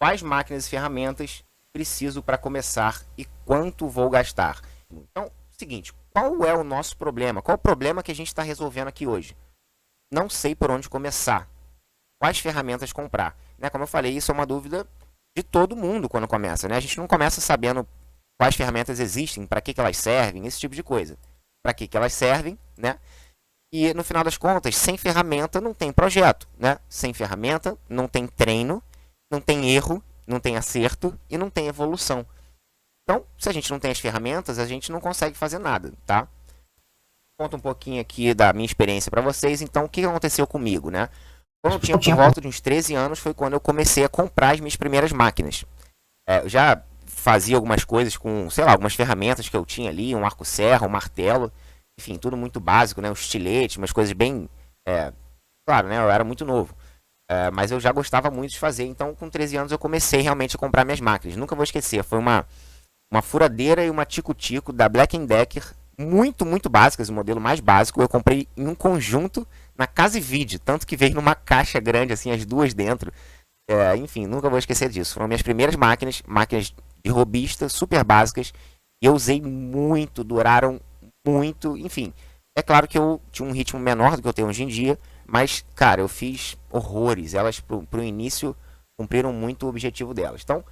quais máquinas e ferramentas preciso para começar e quanto vou gastar. Então, seguinte, qual é o nosso problema? Qual é o problema que a gente está resolvendo aqui hoje? Não sei por onde começar. Quais ferramentas comprar? Né? Como eu falei, isso é uma dúvida de todo mundo quando começa. Né? A gente não começa sabendo quais ferramentas existem, para que elas servem, esse tipo de coisa. Para que elas servem, né? E no final das contas, sem ferramenta não tem projeto, né? Sem ferramenta não tem treino, não tem erro, não tem acerto e não tem evolução. Então, se a gente não tem as ferramentas, a gente não consegue fazer nada, tá? Conto um pouquinho aqui da minha experiência para vocês. Então, o que aconteceu comigo, né? Quando eu tinha por volta de uns 13 anos, foi quando eu comecei a comprar as minhas primeiras máquinas. Eu já fazia algumas coisas com, sei lá, algumas ferramentas que eu tinha ali, um arco-serra, um martelo, enfim, tudo muito básico, né? Um estilete, umas coisas bem... claro, né? Eu era muito novo. Mas eu já gostava muito de fazer. Então, com 13 anos, eu comecei realmente a comprar minhas máquinas. Nunca vou esquecer. Foi uma furadeira e uma tico-tico da Black Decker, muito, muito básicas, o modelo mais básico. Eu comprei em um conjunto na Casa e Vide, tanto que veio numa caixa grande, assim, as duas dentro. Enfim, nunca vou esquecer disso. Foram minhas primeiras máquinas de robista, super básicas. E eu usei muito, duraram muito, enfim. É claro que eu tinha um ritmo menor do que eu tenho hoje em dia, mas, cara, eu fiz horrores. Elas, pro início, cumpriram muito o objetivo delas. Então,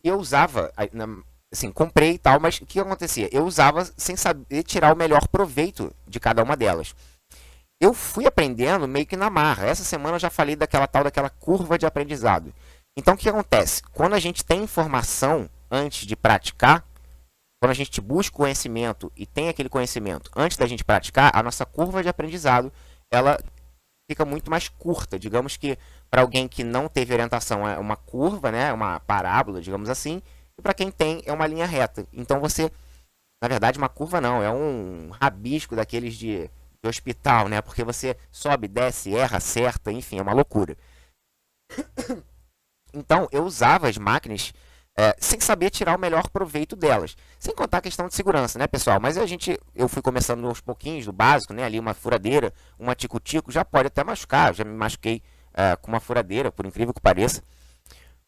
eu usava, assim, comprei e tal, mas o que acontecia? Eu usava sem saber tirar o melhor proveito de cada uma delas. Eu fui aprendendo meio que na marra. Essa semana eu já falei daquela curva de aprendizado. Então, o que acontece? Quando a gente tem informação antes de praticar, quando a gente busca conhecimento e tem aquele conhecimento antes da gente praticar, a nossa curva de aprendizado, ela fica muito mais curta. Digamos que para alguém que não teve orientação é uma curva, né, uma parábola, digamos assim, e para quem tem é uma linha reta. Então você, na verdade, uma curva não, é um rabisco daqueles de hospital, né? Porque você sobe, desce, erra, acerta, enfim, é uma loucura. Então eu usava as máquinas sem saber tirar o melhor proveito delas. Sem contar a questão de segurança, né, pessoal? Mas eu fui começando aos pouquinhos, do básico, né? Ali uma furadeira, uma tico-tico, já pode até machucar. Eu já me machuquei com uma furadeira, por incrível que pareça.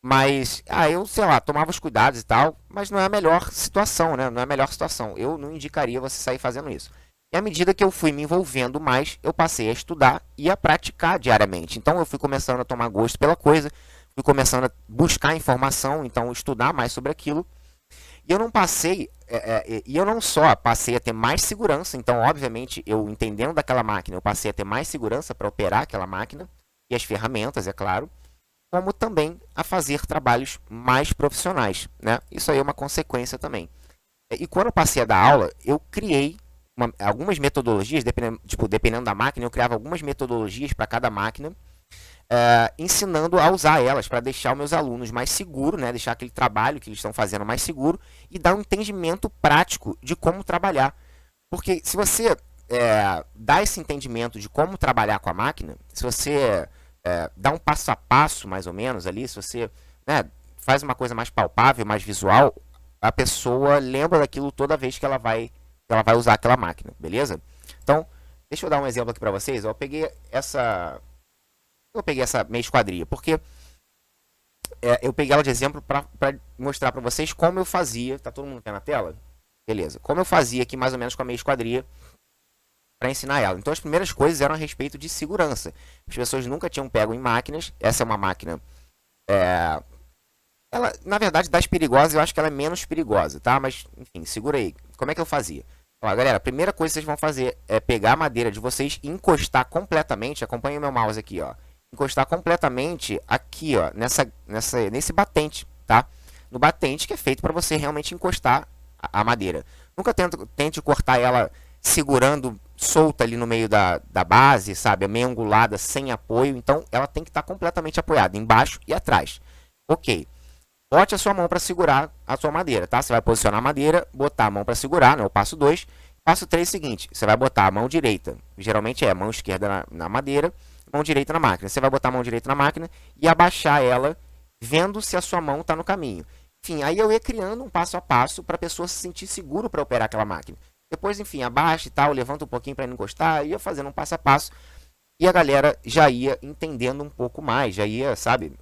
Mas, eu, sei lá, tomava os cuidados e tal, mas não é a melhor situação, né? Não é a melhor situação. Eu não indicaria você sair fazendo isso. E à medida que eu fui me envolvendo mais, eu passei a estudar e a praticar diariamente. Então eu fui começando a tomar gosto pela coisa, fui começando a buscar informação, então estudar mais sobre aquilo. E eu não passei, e eu não só passei a ter mais segurança, então obviamente eu entendendo daquela máquina, eu passei a ter mais segurança para operar aquela máquina, e as ferramentas, é claro, como também a fazer trabalhos mais profissionais, né? Isso aí é uma consequência também. E quando eu passei a dar aula, eu criei algumas metodologias, dependendo da máquina, eu criava algumas metodologias para cada máquina, ensinando a usar elas para deixar os meus alunos mais seguros, né? Deixar aquele trabalho que eles estão fazendo mais seguro e dar um entendimento prático de como trabalhar. Porque se você dá esse entendimento de como trabalhar com a máquina, se você dá um passo a passo, mais ou menos, ali, se você, né, faz uma coisa mais palpável, mais visual, a pessoa lembra daquilo toda vez que ela vai usar aquela máquina, beleza? Então, deixa eu dar um exemplo aqui para vocês. Eu peguei essa meia esquadria, porque eu peguei ela de exemplo para mostrar para vocês como eu fazia. Tá todo mundo aqui na tela? Beleza. Como eu fazia aqui mais ou menos com a meia esquadria para ensinar ela. Então as primeiras coisas eram a respeito de segurança. As pessoas nunca tinham pego em máquinas. Essa é uma máquina... ela, na verdade, das perigosas, eu acho que ela é menos perigosa, tá? Mas, enfim, segura aí. Como é que eu fazia? Ó, galera, a primeira coisa que vocês vão fazer é pegar a madeira de vocês e encostar completamente. Acompanha o meu mouse aqui, ó. Encostar completamente aqui, ó, nesse batente, tá? No batente que é feito para você realmente encostar a madeira. Nunca tente cortar ela segurando solta ali no meio da base, sabe? Meio angulada, sem apoio. Então, ela tem que estar completamente apoiada, embaixo e atrás. Ok. Bote a sua mão para segurar a sua madeira, tá? Você vai posicionar a madeira, botar a mão para segurar, né? O passo 2. Passo 3 é o seguinte, você vai botar a mão direita, geralmente é a mão esquerda na madeira, mão direita na máquina. Você vai botar a mão direita na máquina e abaixar ela, vendo se a sua mão está no caminho. Enfim, aí eu ia criando um passo a passo para a pessoa se sentir seguro para operar aquela máquina. Depois, enfim, abaixa e tal, levanta um pouquinho para não encostar, ia fazendo um passo a passo. E a galera já ia entendendo um pouco mais, já ia, sabe,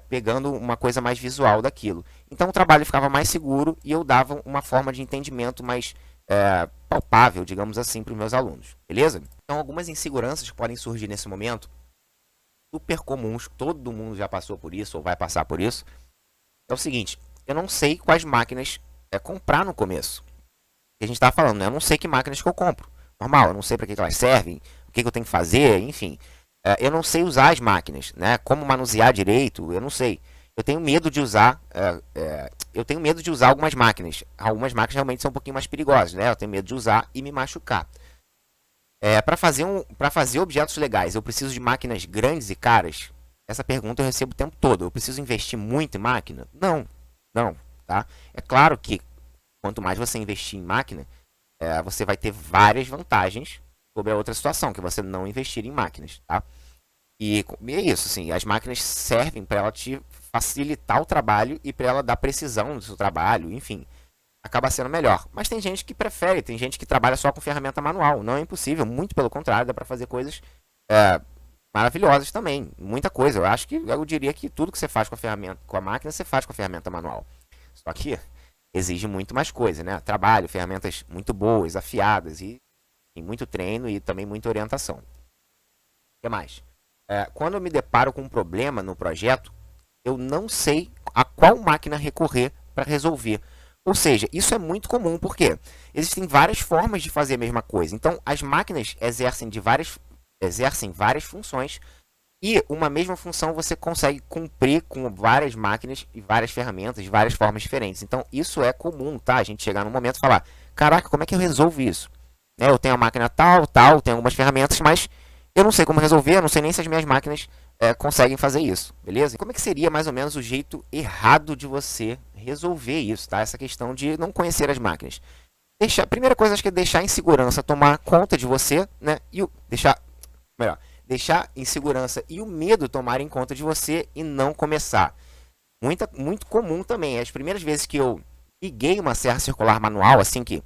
pegando uma coisa mais visual daquilo. Então o trabalho ficava mais seguro e eu dava uma forma de entendimento mais palpável, digamos assim, para os meus alunos. Beleza? Então algumas inseguranças que podem surgir nesse momento, super comuns, todo mundo já passou por isso ou vai passar por isso, é o seguinte: eu não sei quais máquinas comprar no começo. Que a gente estava falando, né? Eu não sei que máquinas que eu compro. Normal, eu não sei para que elas servem, o que eu tenho que fazer, enfim. Eu não sei usar as máquinas, né? Como manusear direito, eu não sei. Eu tenho medo de usar, eu tenho medo de usar algumas máquinas. Algumas máquinas realmente são um pouquinho mais perigosas, né? Eu tenho medo de usar e me machucar. Para fazer objetos legais, eu preciso de máquinas grandes e caras? Essa pergunta eu recebo o tempo todo. Eu preciso investir muito em máquina? Não, não, tá? É claro que quanto mais você investir em máquina, você vai ter várias vantagens sobre a outra situação, que é você não investir em máquinas, tá? E é isso, assim, as máquinas servem para ela te facilitar o trabalho e para ela dar precisão no seu trabalho, enfim, acaba sendo melhor. Mas tem gente que prefere, tem gente que trabalha só com ferramenta manual, não é impossível, muito pelo contrário, dá para fazer coisas maravilhosas também, muita coisa. Eu diria que tudo que você faz com a ferramenta, com a máquina, você faz com a ferramenta manual. Só que exige muito mais coisa, né? Trabalho, ferramentas muito boas, afiadas e muito treino e também muita orientação. O que mais? Quando eu me deparo com um problema no projeto, eu não sei a qual máquina recorrer para resolver. Ou seja, isso é muito comum, porque existem várias formas de fazer a mesma coisa. Então, as máquinas exercem várias funções e uma mesma função você consegue cumprir com várias máquinas e várias ferramentas, de várias formas diferentes. Então, isso é comum, tá? A gente chegar num momento e falar: caraca, como é que eu resolvo isso? Eu tenho a máquina tal, tenho algumas ferramentas, mas eu não sei como resolver, eu não sei nem se as minhas máquinas conseguem fazer isso, beleza? E como é que seria mais ou menos o jeito errado de você resolver isso, tá? Essa questão de não conhecer as máquinas. A primeira coisa, acho que é deixar a insegurança tomar conta de você, né? E deixar insegurança e o medo tomarem conta de você e não começar. Muito comum também. As primeiras vezes que eu liguei uma serra circular manual, assim que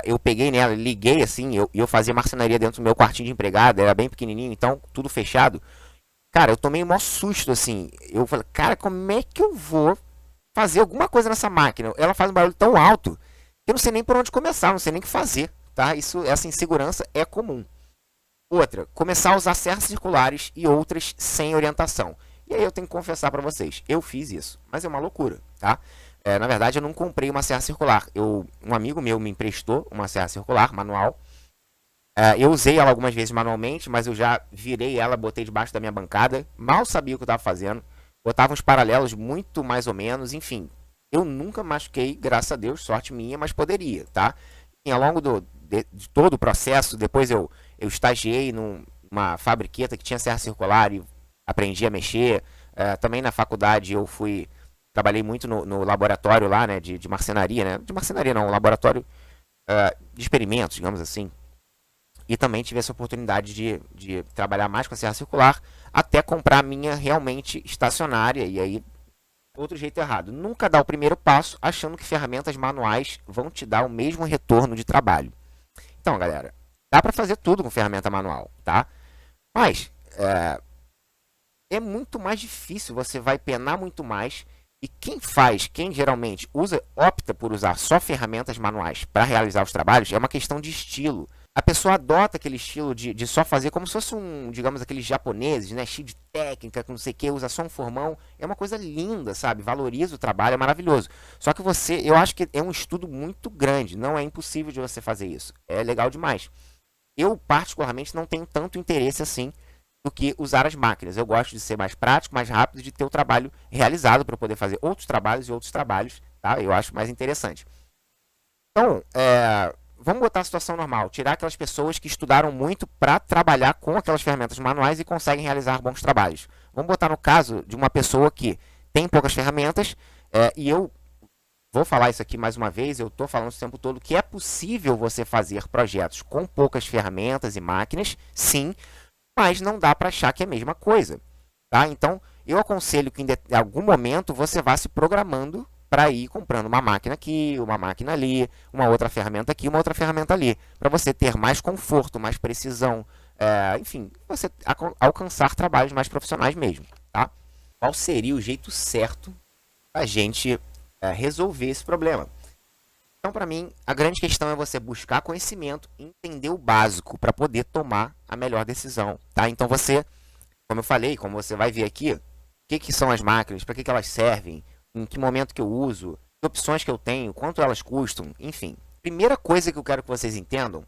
eu peguei nela, liguei assim, eu fazia marcenaria dentro do meu quartinho de empregado, era bem pequenininho, então tudo fechado. Cara, eu tomei um maior susto, assim. Eu falei: cara, como é que eu vou fazer alguma coisa nessa máquina? Ela faz um barulho tão alto que eu não sei nem por onde começar, não sei nem o que fazer, tá? Essa insegurança é comum. Outra, começar a usar serras circulares e outras sem orientação. E aí eu tenho que confessar para vocês, eu fiz isso, mas é uma loucura, tá? Na verdade, eu não comprei uma serra circular. Um amigo meu me emprestou uma serra circular manual. Eu usei ela algumas vezes manualmente, mas eu já virei ela, botei debaixo da minha bancada. Mal sabia o que eu estava fazendo. Botava uns paralelos muito mais ou menos, enfim. Eu nunca machuquei, graças a Deus, sorte minha, mas poderia, tá? E ao longo de todo o processo, depois eu estagiei numa fabriqueta que tinha serra circular e aprendi a mexer. Também na faculdade eu trabalhei muito no laboratório lá, né, de marcenaria, né? De marcenaria não, laboratório de experimentos, digamos assim. E também tive essa oportunidade de trabalhar mais com a serra circular até comprar a minha realmente estacionária. E aí, outro jeito errado: nunca dá o primeiro passo achando que ferramentas manuais vão te dar o mesmo retorno de trabalho. Então, galera, dá para fazer tudo com ferramenta manual, tá? Mas é muito mais difícil, você vai penar muito mais. E quem geralmente opta por usar só ferramentas manuais para realizar os trabalhos, é uma questão de estilo. A pessoa adota aquele estilo de só fazer como se fosse digamos, aqueles japoneses, né? Cheio de técnica, não sei o que, usa só um formão. É uma coisa linda, sabe? Valoriza o trabalho, é maravilhoso. Só que eu acho que é um estudo muito grande, não é impossível de você fazer isso. É legal demais. Eu, particularmente, não tenho tanto interesse assim do que usar as máquinas. Eu gosto de ser mais prático, mais rápido, de ter o trabalho realizado para poder fazer outros trabalhos, tá? Eu acho mais interessante. Então, vamos botar a situação normal, tirar aquelas pessoas que estudaram muito para trabalhar com aquelas ferramentas manuais e conseguem realizar bons trabalhos. Vamos botar no caso de uma pessoa que tem poucas ferramentas, e eu vou falar isso aqui mais uma vez, eu estou falando o tempo todo que é possível você fazer projetos com poucas ferramentas e máquinas, sim, mas não dá para achar que é a mesma coisa, tá? Então, eu aconselho que em algum momento você vá se programando para ir comprando uma máquina aqui, uma máquina ali, uma outra ferramenta aqui, uma outra ferramenta ali, para você ter mais conforto, mais precisão, enfim, você alcançar trabalhos mais profissionais mesmo, tá? qual seria o jeito certo para a gente resolver esse problema. Então, para mim, a grande questão é você buscar conhecimento, entender o básico para poder tomar a melhor decisão, tá? Então, você, como eu falei, como você vai ver aqui, o que são as máquinas, para que elas servem, em que momento que eu uso, que opções que eu tenho, quanto elas custam, enfim. Primeira coisa que eu quero que vocês entendam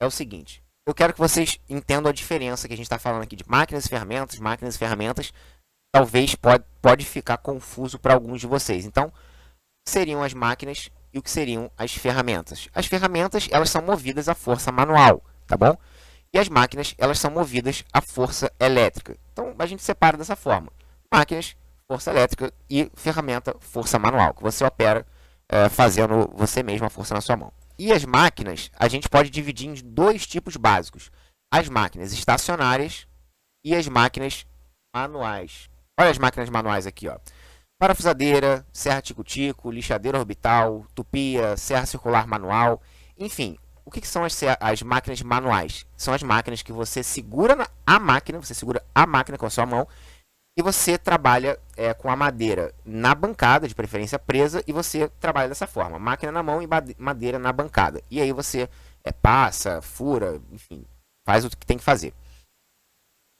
é o seguinte. Eu quero que vocês entendam a diferença que a gente está falando aqui de máquinas e ferramentas. Máquinas e ferramentas talvez pode ficar confuso para alguns de vocês. Então, o que seriam as máquinas e o que seriam as ferramentas? As ferramentas, elas são movidas à força manual, tá bom? E as máquinas, elas são movidas à força elétrica. Então, a gente separa dessa forma. Máquinas, força elétrica, e ferramenta, força manual, que você opera fazendo você mesmo a força na sua mão. E as máquinas, a gente pode dividir em dois tipos básicos. As máquinas estacionárias e as máquinas manuais. Olha as máquinas manuais aqui, ó. Parafusadeira, serra tico-tico, lixadeira orbital, tupia, serra circular manual. Enfim, o que são as máquinas manuais? São as máquinas que você segura você segura a máquina com a sua mão e você trabalha com a madeira na bancada, de preferência presa, e você trabalha dessa forma, máquina na mão e madeira na bancada. E aí você passa, fura, enfim, faz o que tem que fazer.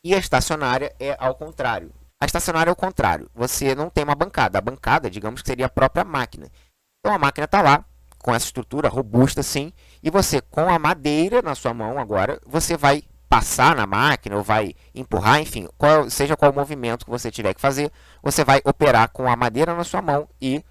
E a estacionária é ao contrário. A estacionária é o contrário. Você não tem uma bancada. A bancada, digamos que seria a própria máquina. Então a máquina está lá, com essa estrutura robusta assim, e você, com a madeira na sua mão agora, você vai passar na máquina ou vai empurrar, enfim, seja qual o movimento que você tiver que fazer, você vai operar com a madeira na sua mão e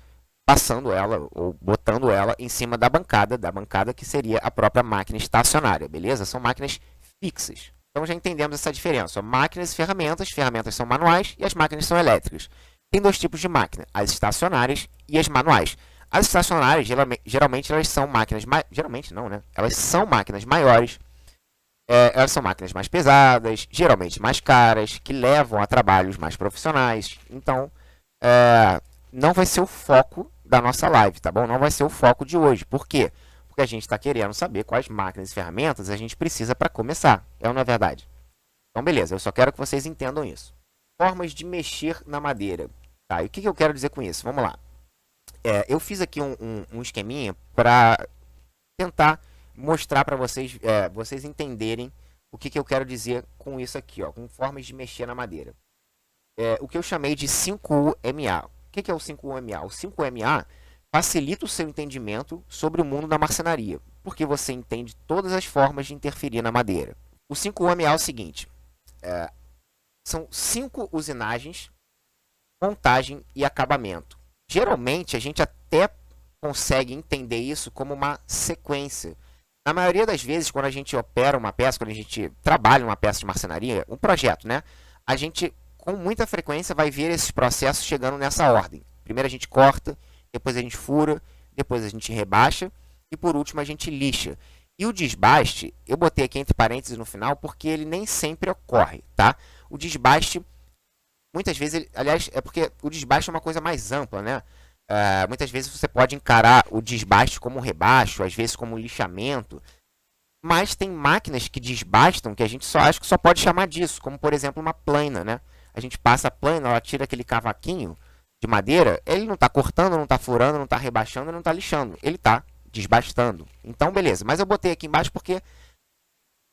passando ela ou botando ela em cima da bancada que seria a própria máquina estacionária, beleza? São máquinas fixas. Então já entendemos essa diferença. Máquinas e ferramentas. Ferramentas são manuais e as máquinas são elétricas. Tem dois tipos de máquina, as estacionárias e as manuais. As estacionárias, geralmente, elas são máquinas... Geralmente não, né? Elas são máquinas maiores. Elas são máquinas mais pesadas, geralmente mais caras, que levam a trabalhos mais profissionais. Então, não vai ser o foco da nossa live, tá bom? Não vai ser o foco de hoje. Por quê? Porque a gente está querendo saber quais máquinas e ferramentas a gente precisa para começar. É ou não é verdade? Então, beleza. Eu só quero que vocês entendam isso. Formas de mexer na madeira. Tá, e o que eu quero dizer com isso? Vamos lá. Eu fiz aqui um esqueminha para tentar mostrar para vocês, vocês entenderem o que eu quero dizer com isso aqui, ó, com formas de mexer na madeira. O que eu chamei de 5UMA. O que é o 5UMA? O 5UMA facilita o seu entendimento sobre o mundo da marcenaria, porque você entende todas as formas de interferir na madeira. O 5UMA é o seguinte, são 5 usinagens, montagem e acabamento. Geralmente, a gente até consegue entender isso como uma sequência. Na maioria das vezes, quando a gente opera uma peça, quando a gente trabalha uma peça de marcenaria, um projeto, né? A gente, com muita frequência, vai ver esses processos chegando nessa ordem. Primeiro a gente corta, depois a gente fura, depois a gente rebaixa e por último a gente lixa. E o desbaste, eu botei aqui entre parênteses no final porque ele nem sempre ocorre, tá? O desbaste, muitas vezes, aliás, é porque o desbaste é uma coisa mais ampla, né? Muitas vezes você pode encarar o desbaste como um rebaixo, às vezes como um lixamento, mas tem máquinas que desbastam que a gente acha que só pode chamar disso, como por exemplo uma plana, né? A gente passa a plana, ela tira aquele cavaquinho de madeira, ele não está cortando, não está furando, não está rebaixando, não está lixando, ele está desbastando. Então, beleza, mas eu botei aqui embaixo porque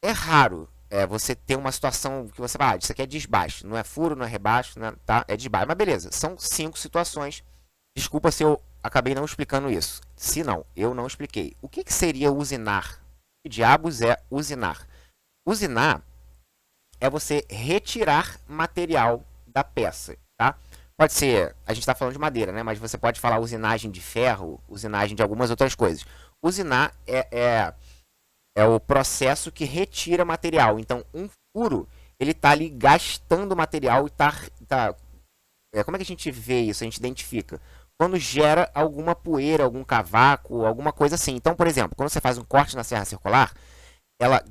é raro você ter uma situação que você vai, isso aqui é desbaste, não é furo, não é rebaixo, não é, tá? É desbaste, mas beleza, são 5 situações. Desculpa se eu acabei não explicando isso. Se não, eu não expliquei. O que seria usinar? Que diabos é usinar? Usinar é você retirar material da peça, tá? Pode ser, a gente está falando de madeira, né? Mas você pode falar usinagem de ferro, usinagem de algumas outras coisas. Usinar é o processo que retira material. Então, um furo, ele está ali gastando material e como é que a gente vê isso? A gente identifica quando gera alguma poeira, algum cavaco, alguma coisa assim. Então, por exemplo, quando você faz um corte na serra circular, ela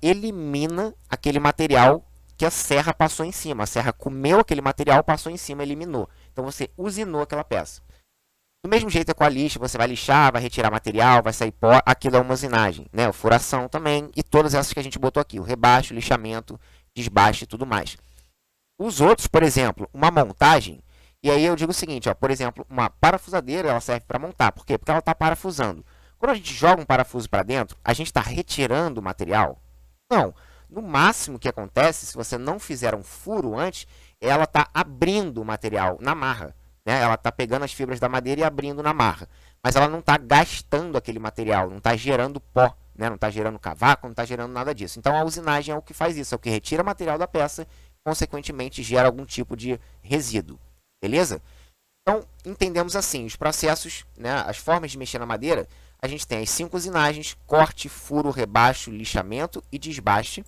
elimina aquele material que a serra passou em cima. A serra comeu aquele material, passou em cima, eliminou. Então, você usinou aquela peça. Do mesmo jeito é com a lixa, você vai lixar, vai retirar material, vai sair pó, aquilo é uma usinagem, né? O furação também, e todas essas que a gente botou aqui, o rebaixo, o lixamento, desbaste e tudo mais. Os outros, por exemplo, uma montagem, e aí eu digo o seguinte, ó, por exemplo, uma parafusadeira ela serve para montar. Por quê? Porque ela está parafusando. Quando a gente joga um parafuso para dentro, a gente está retirando o material? Não. No máximo que acontece, se você não fizer um furo antes, ela está abrindo o material na marra. Né? Ela está pegando as fibras da madeira e abrindo na marra. Mas ela não está gastando aquele material, não está gerando pó, né? Não está gerando cavaco, não está gerando nada disso. Então a usinagem é o que faz isso, é o que retira o material da peça, consequentemente gera algum tipo de resíduo. Beleza? Então, entendemos assim, os processos, né, as formas de mexer na madeira, a gente tem as 5 usinagens, corte, furo, rebaixo, lixamento e desbaste.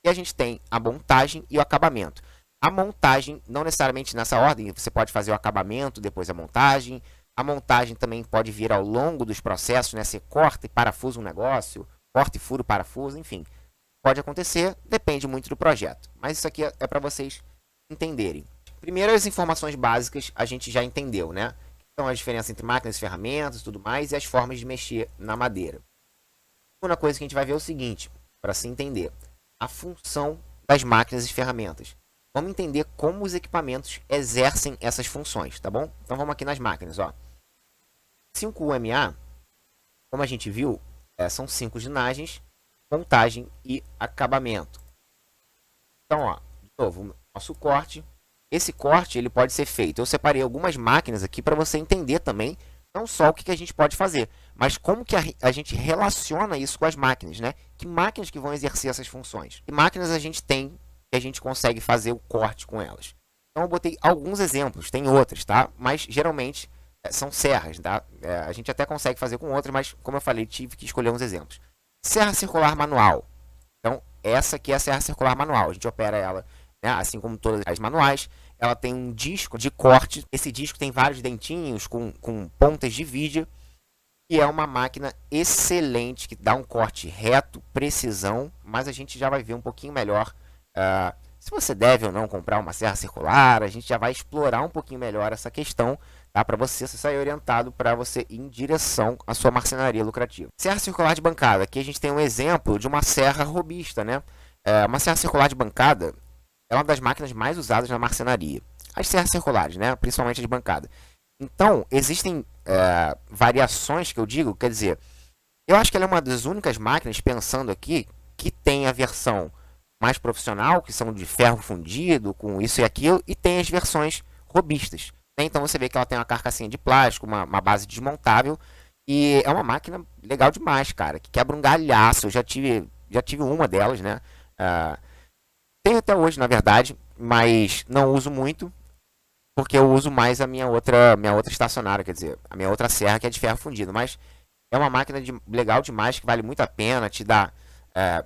E a gente tem a montagem e o acabamento. A montagem, não necessariamente nessa ordem, você pode fazer o acabamento, depois a montagem. A montagem também pode vir ao longo dos processos, né? Você corta e parafusa um negócio, corta e fura o parafuso, enfim. Pode acontecer, depende muito do projeto. Mas isso aqui é para vocês entenderem. Primeiro, as informações básicas a gente já entendeu, né? Então, a diferença entre máquinas e ferramentas e tudo mais, e as formas de mexer na madeira. A segunda coisa que a gente vai ver é o seguinte, para se entender. A função das máquinas e ferramentas. Vamos entender como os equipamentos exercem essas funções, tá bom? Então vamos aqui nas máquinas, ó. 5UMA, como a gente viu, são 5 usinagens, montagem e acabamento. Então, ó, de novo, nosso corte. Esse corte ele pode ser feito. Eu separei algumas máquinas aqui para você entender também, não só o que a gente pode fazer, mas como que a gente relaciona isso com as máquinas, né? Que máquinas que vão exercer essas funções? Que máquinas a gente tem que a gente consegue fazer o corte com elas? Então eu botei alguns exemplos, tem outras, tá? Mas geralmente são serras, tá? A gente até consegue fazer com outras, mas como eu falei, tive que escolher uns exemplos. Serra circular manual. Então essa aqui é a serra circular manual. A gente opera ela, né? Assim como todas as manuais. Ela tem um disco de corte. Esse disco tem vários dentinhos com pontas de vigia. E é uma máquina excelente, que dá um corte reto, precisão. Mas a gente já vai ver um pouquinho melhor se você deve ou não comprar uma serra circular. A gente já vai explorar um pouquinho melhor essa questão, tá? Para você sair orientado, para você ir em direção à sua marcenaria lucrativa. Serra circular de bancada. Aqui a gente tem um exemplo de uma serra robista, né? Uma serra circular de bancada é uma das máquinas mais usadas na marcenaria. As serras circulares, né? Principalmente a de bancada. Então, existem variações que eu digo, quer dizer, eu acho que ela é uma das únicas máquinas, pensando aqui, que tem a versão mais profissional, que são de ferro fundido, com isso e aquilo, e tem as versões robistas. Né? Então você vê que ela tem uma carcassinha de plástico, uma base desmontável, e é uma máquina legal demais, cara, que quebra um galhaço. Eu já tive uma delas, né? Tenho até hoje, na verdade, mas não uso muito, porque eu uso mais a minha outra estacionária, quer dizer, a minha outra serra, que é de ferro fundido. Mas é uma máquina legal demais, que vale muito a pena, te dá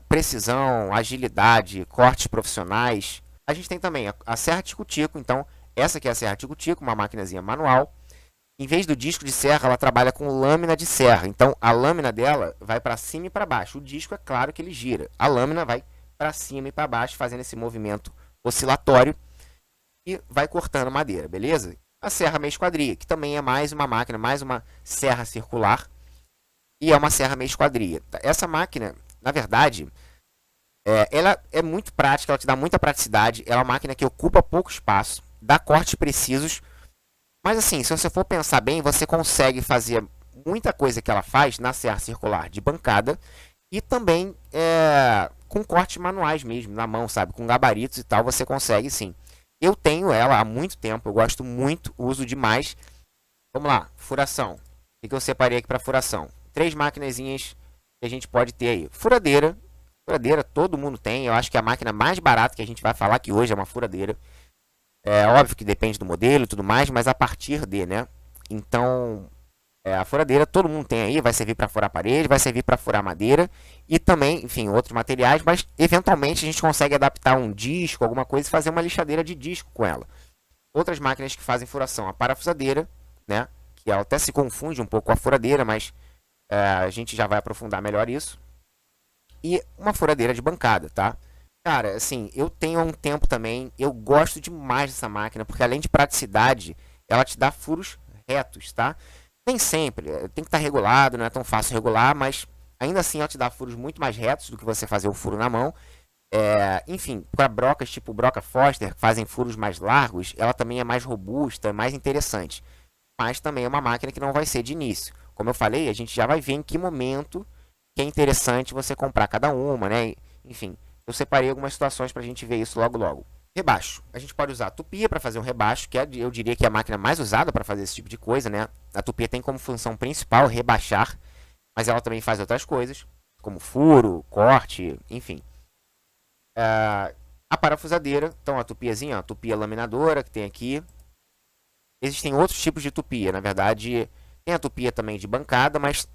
precisão, agilidade, cortes profissionais. A gente tem também a serra tico-tico. Então, essa aqui é a serra tico-tico, uma maquinazinha manual. Em vez do disco de serra, ela trabalha com lâmina de serra. Então, a lâmina dela vai para cima e para baixo. O disco, é claro que ele gira. A lâmina vai para cima e para baixo, fazendo esse movimento oscilatório, e vai cortando madeira, beleza? A serra meia esquadria, que também é mais uma máquina, mais uma serra circular, e é uma serra meia esquadria. Essa máquina, na verdade, ela é muito prática, ela te dá muita praticidade. Ela é uma máquina que ocupa pouco espaço, dá cortes precisos, mas assim, se você for pensar bem, você consegue fazer muita coisa que ela faz na serra circular de bancada, e também com cortes manuais mesmo, na mão, sabe? Com gabaritos e tal, você consegue sim. Eu tenho ela há muito tempo, eu gosto muito, uso demais. Vamos lá, furação. O que eu separei aqui para furação? 3 maquinazinhas que a gente pode ter aí. Furadeira. Furadeira todo mundo tem. Eu acho que a máquina mais barata que a gente vai falar aqui hoje é uma furadeira. É óbvio que depende do modelo e tudo mais, mas a partir de, né? Então, a furadeira todo mundo tem aí. Vai servir para furar parede, vai servir para furar madeira e também, enfim, outros materiais. Mas eventualmente a gente consegue adaptar um disco, alguma coisa, e fazer uma lixadeira de disco com ela. Outras máquinas que fazem furação, a parafusadeira, né? Que ela até se confunde um pouco com a furadeira, mas a gente já vai aprofundar melhor isso. E uma furadeira de bancada, tá? Cara, assim, eu tenho há um tempo também, eu gosto demais dessa máquina, porque além de praticidade, ela te dá furos retos, tá? Nem sempre, tem que estar regulado, não é tão fácil regular, mas ainda assim ela te dá furos muito mais retos do que você fazer o furo na mão. Enfim, para brocas tipo broca Foster, que fazem furos mais largos, ela também é mais robusta, mais interessante. Mas também é uma máquina que não vai ser de início. Como eu falei, a gente já vai ver em que momento que é interessante você comprar cada uma, né? Enfim, eu separei algumas situações para a gente ver isso logo logo. Rebaixo. A gente pode usar a tupia para fazer um rebaixo, que eu diria que é a máquina mais usada para fazer esse tipo de coisa, né? A tupia tem como função principal rebaixar, mas ela também faz outras coisas, como furo, corte, enfim. A parafusadeira, então a tupiazinha, a tupia laminadora que tem aqui. Existem outros tipos de tupia, na verdade, tem a tupia também de bancada, mas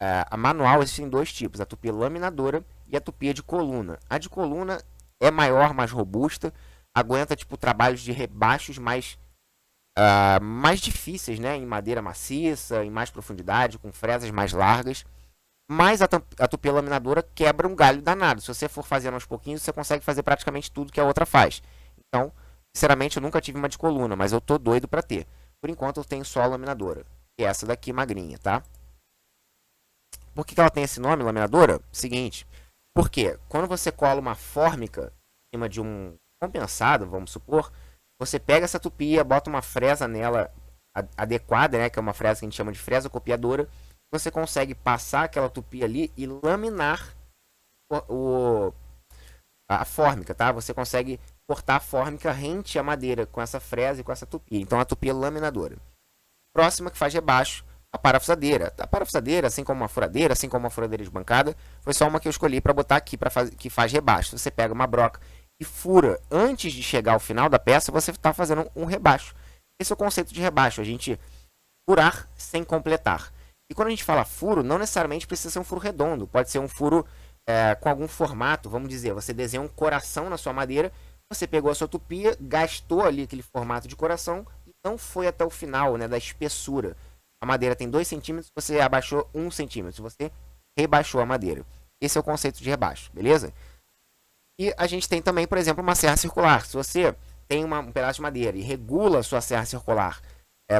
a manual existem dois tipos, a tupia laminadora e a tupia de coluna. A de coluna é maior, mais robusta, aguenta tipo trabalhos de rebaixos mais difíceis, né, em madeira maciça, em mais profundidade, com fresas mais largas. Mas a tupia laminadora quebra um galho danado. Se você for fazendo aos pouquinhos, você consegue fazer praticamente tudo que a outra faz. Então, sinceramente, eu nunca tive uma de coluna, mas eu tô doido para ter. Por enquanto, eu tenho só a laminadora, que é essa daqui magrinha, tá? Por que ela tem esse nome, laminadora? Seguinte, porque quando você cola uma fórmica em cima de um compensado, vamos supor, você pega essa tupia, bota uma fresa nela adequada, né, que é uma fresa que a gente chama de fresa copiadora, você consegue passar aquela tupia ali e laminar a fórmica, tá? Você consegue cortar a fórmica rente à madeira com essa fresa e com essa tupia. Então, a tupia laminadora. Próxima que faz rebaixo, a parafusadeira. A parafusadeira, assim como uma furadeira de bancada, foi só uma que eu escolhi para botar aqui, que faz rebaixo. Você pega uma broca e fura antes de chegar ao final da peça, você está fazendo um rebaixo. Esse é o conceito de rebaixo, a gente furar sem completar. E quando a gente fala furo, não necessariamente precisa ser um furo redondo. Pode ser um furo com algum formato. Vamos dizer, você desenha um coração na sua madeira. Você pegou a sua tupia, gastou ali aquele formato de coração e não foi até o final, né, da espessura. A madeira tem 2 centímetros, você abaixou 1 centímetro. Você rebaixou a madeira. Esse é o conceito de rebaixo, beleza? E a gente tem também, por exemplo, uma serra circular. Se você tem um pedaço de madeira e regula a sua serra circular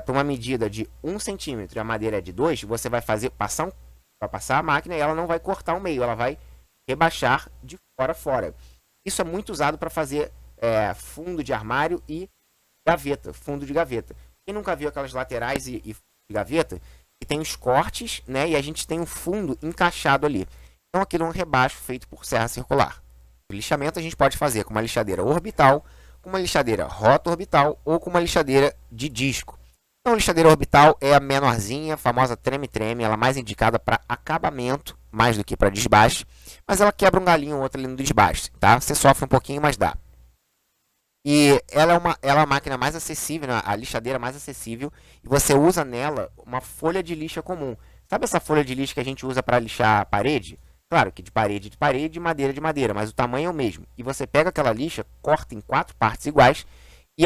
para uma medida de 1 centímetro e a madeira é de 2, você vai passar a máquina e ela não vai cortar o meio, ela vai rebaixar de fora a fora. Isso é muito usado para fazer fundo de armário e gaveta, fundo de gaveta. Quem nunca viu aquelas laterais e fundo de gaveta, que tem os cortes, né, e a gente tem um fundo encaixado ali. Então aquilo é um rebaixo feito por serra circular. O lixamento a gente pode fazer com uma lixadeira orbital, com uma lixadeira rota-orbital ou com uma lixadeira de disco. Então, a lixadeira orbital é a menorzinha, a famosa treme-treme, ela é mais indicada para acabamento, mais do que para desbaste, mas ela quebra um galinho ou outro ali no desbaste, tá? Você sofre um pouquinho, mas dá. E ela é a máquina mais acessível, né? A lixadeira mais acessível, e você usa nela uma folha de lixa comum. Sabe essa folha de lixa que a gente usa para lixar a parede? Claro que de parede, madeira de madeira, mas o tamanho é o mesmo. E você pega aquela lixa, corta em 4 partes iguais, e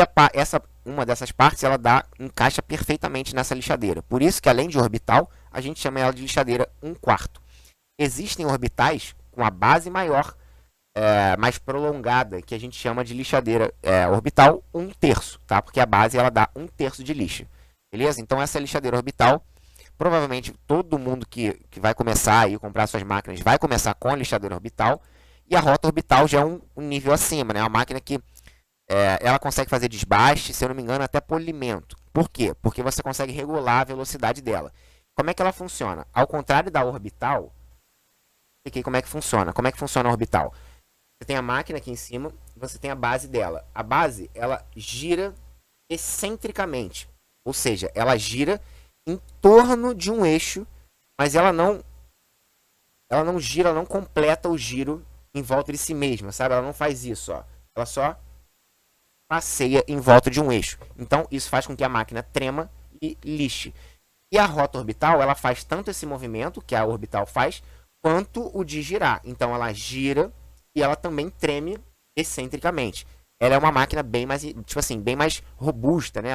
uma dessas partes ela encaixa perfeitamente nessa lixadeira. Por isso que além de orbital, a gente chama ela de lixadeira 1/4. Existem orbitais com a base maior, mais prolongada, que a gente chama de lixadeira orbital 1/3, tá? Porque a base ela dá 1/3 de lixa. Beleza? Então essa lixadeira orbital, provavelmente todo mundo que vai começar a comprar suas máquinas vai começar com a lixadeira orbital. E a rota orbital já é um nível acima, né? É uma máquina que ela consegue fazer desbaste, se eu não me engano, até polimento. Por quê? Porque você consegue regular a velocidade dela. Como é que ela funciona? Ao contrário da orbital, expliquei como é que funciona. Como é que funciona a orbital? Você tem a máquina aqui em cima, você tem a base dela. A base, ela gira excentricamente. Ou seja, ela gira em torno de um eixo, mas ela não gira, ela não completa o giro em volta de si mesma, sabe? Ela não faz isso, ó. Ela só passeia em volta de um eixo. Então, isso faz com que a máquina trema e lixe. E a rota orbital, ela faz tanto esse movimento que a orbital faz, quanto o de girar. Então, ela gira e ela também treme excentricamente. Ela é uma máquina bem mais, tipo assim, bem mais robusta, né?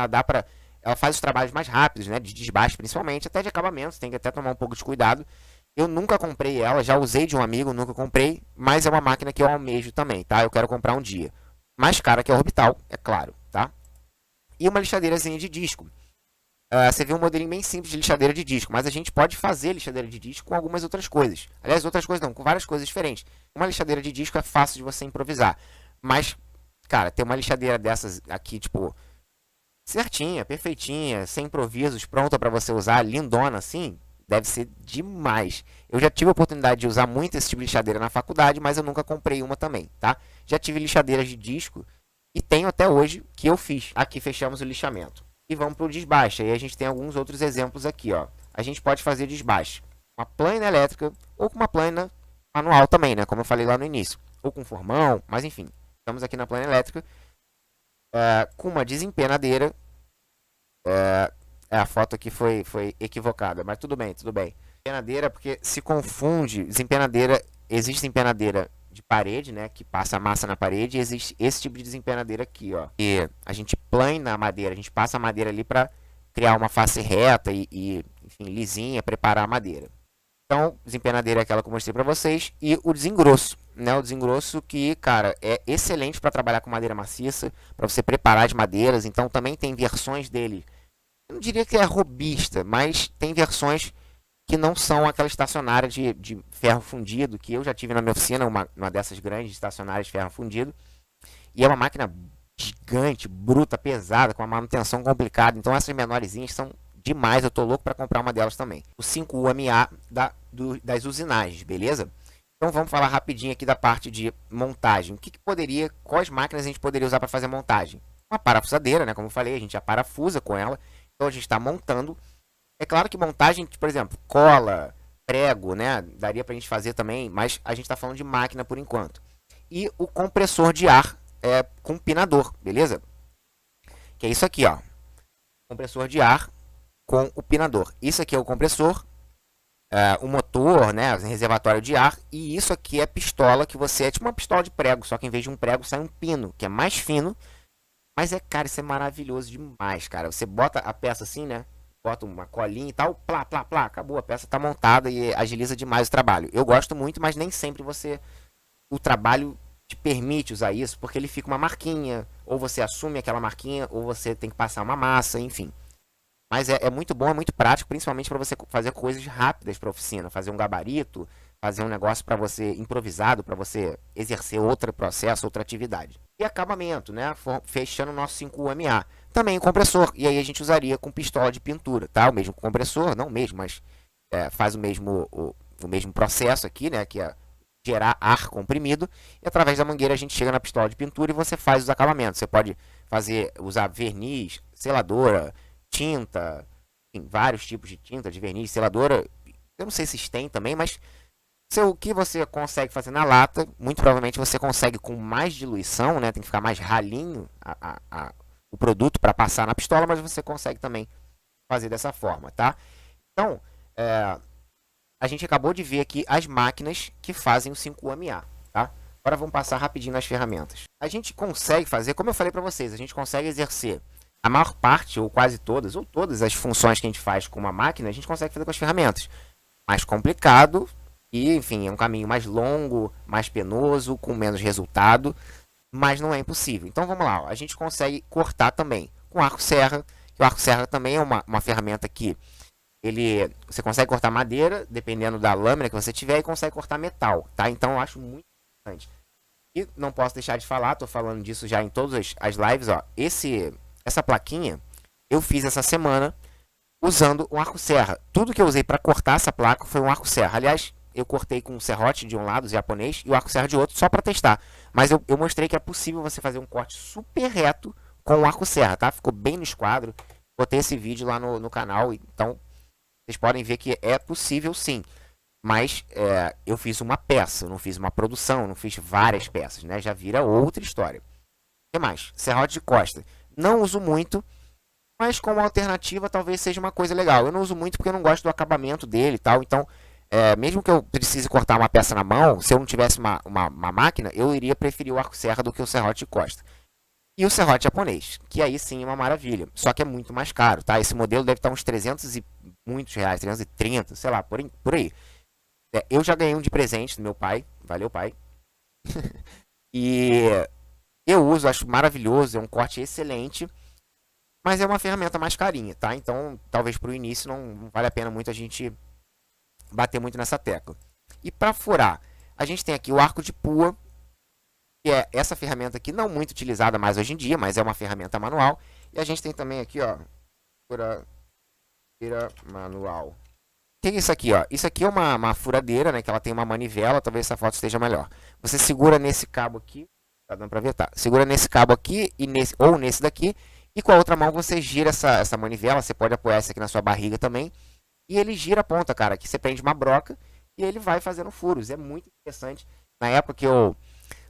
Ela faz os trabalhos mais rápidos, né? De desbaste, principalmente, até de acabamento. Você tem que até tomar um pouco de cuidado. Eu nunca comprei ela, já usei de um amigo, nunca comprei, mas é uma máquina que eu almejo também, tá? Eu quero comprar um dia. Mais cara que a orbital, é claro, tá? E uma lixadeirazinha de disco. Você vê um modelinho bem simples de lixadeira de disco, mas a gente pode fazer lixadeira de disco com algumas outras coisas. Aliás, outras coisas não, com várias coisas diferentes. Uma lixadeira de disco é fácil de você improvisar, mas, cara, ter uma lixadeira dessas aqui, tipo, certinha, perfeitinha, sem improvisos, pronta para você usar, lindona assim, deve ser demais. Eu já tive a oportunidade de usar muito esse tipo de lixadeira na faculdade, mas eu nunca comprei uma também, tá? Já tive lixadeiras de disco e tenho até hoje que eu fiz. Aqui fechamos o lixamento. E vamos para o desbaste. Aí a gente tem alguns outros exemplos aqui, ó. A gente pode fazer desbaste com uma plana elétrica ou com uma plana manual também, né? Como eu falei lá no início. Ou com formão, mas enfim. Estamos aqui na plana elétrica com uma desempenadeira. A foto aqui foi equivocada, mas tudo bem, tudo bem. Desempenadeira, porque se confunde. Desempenadeira, existe desempenadeira de parede, né? Que passa a massa na parede. E existe esse tipo de desempenadeira aqui, ó. E a gente plana a madeira, a gente passa a madeira ali para criar uma face reta e, enfim, lisinha, preparar a madeira. Então, desempenadeira é aquela que eu mostrei para vocês. E o desengrosso, né? O desengrosso que, cara, é excelente para trabalhar com madeira maciça, para você preparar as madeiras. Então, também tem versões dele. Eu não diria que é robista, mas tem versões que não são aquela estacionária de ferro fundido, que eu já tive na minha oficina, uma dessas grandes estacionárias de ferro fundido. E é uma máquina gigante, bruta, pesada, com uma manutenção complicada. Então essas menorzinhas são demais, eu tô louco para comprar uma delas também. O 5UMA das usinagens, beleza? Então vamos falar rapidinho aqui da parte de montagem. Quais máquinas a gente poderia usar para fazer montagem? Uma parafusadeira, né? Como eu falei, a gente já parafusa com ela. Então a gente está montando. É claro que montagem, por exemplo, cola, prego, né? Daria para a gente fazer também, mas a gente está falando de máquina por enquanto. E o compressor de ar com pinador, beleza? Que é isso aqui, ó. Compressor de ar com o pinador. Isso aqui é o compressor, o motor, né? Reservatório de ar. E isso aqui é pistola, que você é tipo uma pistola de prego, só que em vez de um prego sai um pino, que é mais fino. Mas cara, isso é maravilhoso demais, cara. Você bota a peça assim, né? Bota uma colinha e tal, plá, plá, plá, acabou. A peça tá montada e agiliza demais o trabalho. Eu gosto muito, mas nem sempre o trabalho te permite usar isso, porque ele fica uma marquinha, ou você assume aquela marquinha, ou você tem que passar uma massa, enfim. Mas é muito bom, é muito prático, principalmente para você fazer coisas rápidas para oficina, fazer um gabarito, fazer um negócio para você improvisado, para você exercer outro processo, outra atividade. E acabamento, né? Fechando o nosso 5UMA. Também o compressor, e aí a gente usaria com pistola de pintura, tá? O mesmo compressor, não o mesmo, mas faz o mesmo processo aqui, né? Que é gerar ar comprimido, e através da mangueira a gente chega na pistola de pintura e você faz os acabamentos. Você pode usar verniz, seladora, tinta, tem vários tipos de tinta, de verniz, seladora. Eu não sei se tem também, mas o que você consegue fazer na lata, muito provavelmente você consegue com mais diluição, né? Tem que ficar mais ralinho o produto para passar na pistola, mas você consegue também fazer dessa forma, tá? Então, a gente acabou de ver aqui as máquinas que fazem o 5UMA, tá? Agora vamos passar rapidinho nas ferramentas. A gente consegue fazer, como eu falei para vocês, a gente consegue exercer a maior parte, ou quase todas, ou todas as funções que a gente faz com uma máquina, a gente consegue fazer com as ferramentas. Mais complicado e, enfim, é um caminho mais longo, mais penoso, com menos resultado, mas não é impossível. Então vamos lá, ó. A gente consegue cortar também com arco serra, que o arco serra também é uma ferramenta que você consegue cortar madeira, dependendo da lâmina que você tiver, e consegue cortar metal, tá? Então eu acho muito interessante. E não posso deixar de falar, tô falando disso já em todas as lives, ó. Essa plaquinha eu fiz essa semana usando um arco serra. Tudo que eu usei para cortar essa placa foi um arco serra. Aliás, eu cortei com um serrote de um lado, japonês, e o arco serra de outro, só para testar. Mas eu mostrei que é possível você fazer um corte super reto com um arco serra, tá? Ficou bem no esquadro. Botei esse vídeo lá no canal, então vocês podem ver que é possível sim. Mas eu fiz uma peça, não fiz uma produção, não fiz várias peças, né? Já vira outra história. O que mais? Serrote de costa. Não uso muito, mas como alternativa talvez seja uma coisa legal. Eu não uso muito porque eu não gosto do acabamento dele e tal. Então, mesmo que eu precise cortar uma peça na mão, se eu não tivesse uma máquina, eu iria preferir o arco serra do que o serrote de costa. E o serrote japonês, que aí sim é uma maravilha. Só que é muito mais caro, tá? Esse modelo deve estar uns 300 e muitos reais, 330, sei lá, por aí. Eu já ganhei um de presente do meu pai. Valeu, pai. E eu uso, acho maravilhoso, é um corte excelente. mas é uma ferramenta mais carinha, tá? Então, talvez para o início não vale a pena muito a gente bater muito nessa tecla. E para furar, a gente tem aqui o arco de pua, que é essa ferramenta aqui, não muito utilizada mais hoje em dia, mas é uma ferramenta manual. E a gente tem também aqui, ó, furadeira manual. O que é isso aqui, ó? Isso aqui é uma furadeira, né, que ela tem uma manivela, talvez essa foto esteja melhor. Você segura nesse cabo aqui, tá dando pra ver, tá? Segura nesse cabo aqui e nesse, ou nesse daqui, e com a outra mão você gira essa manivela, você pode apoiar essa aqui na sua barriga também, e ele gira a ponta, cara, que você prende uma broca e ele vai fazendo furos. É muito interessante. Na época que eu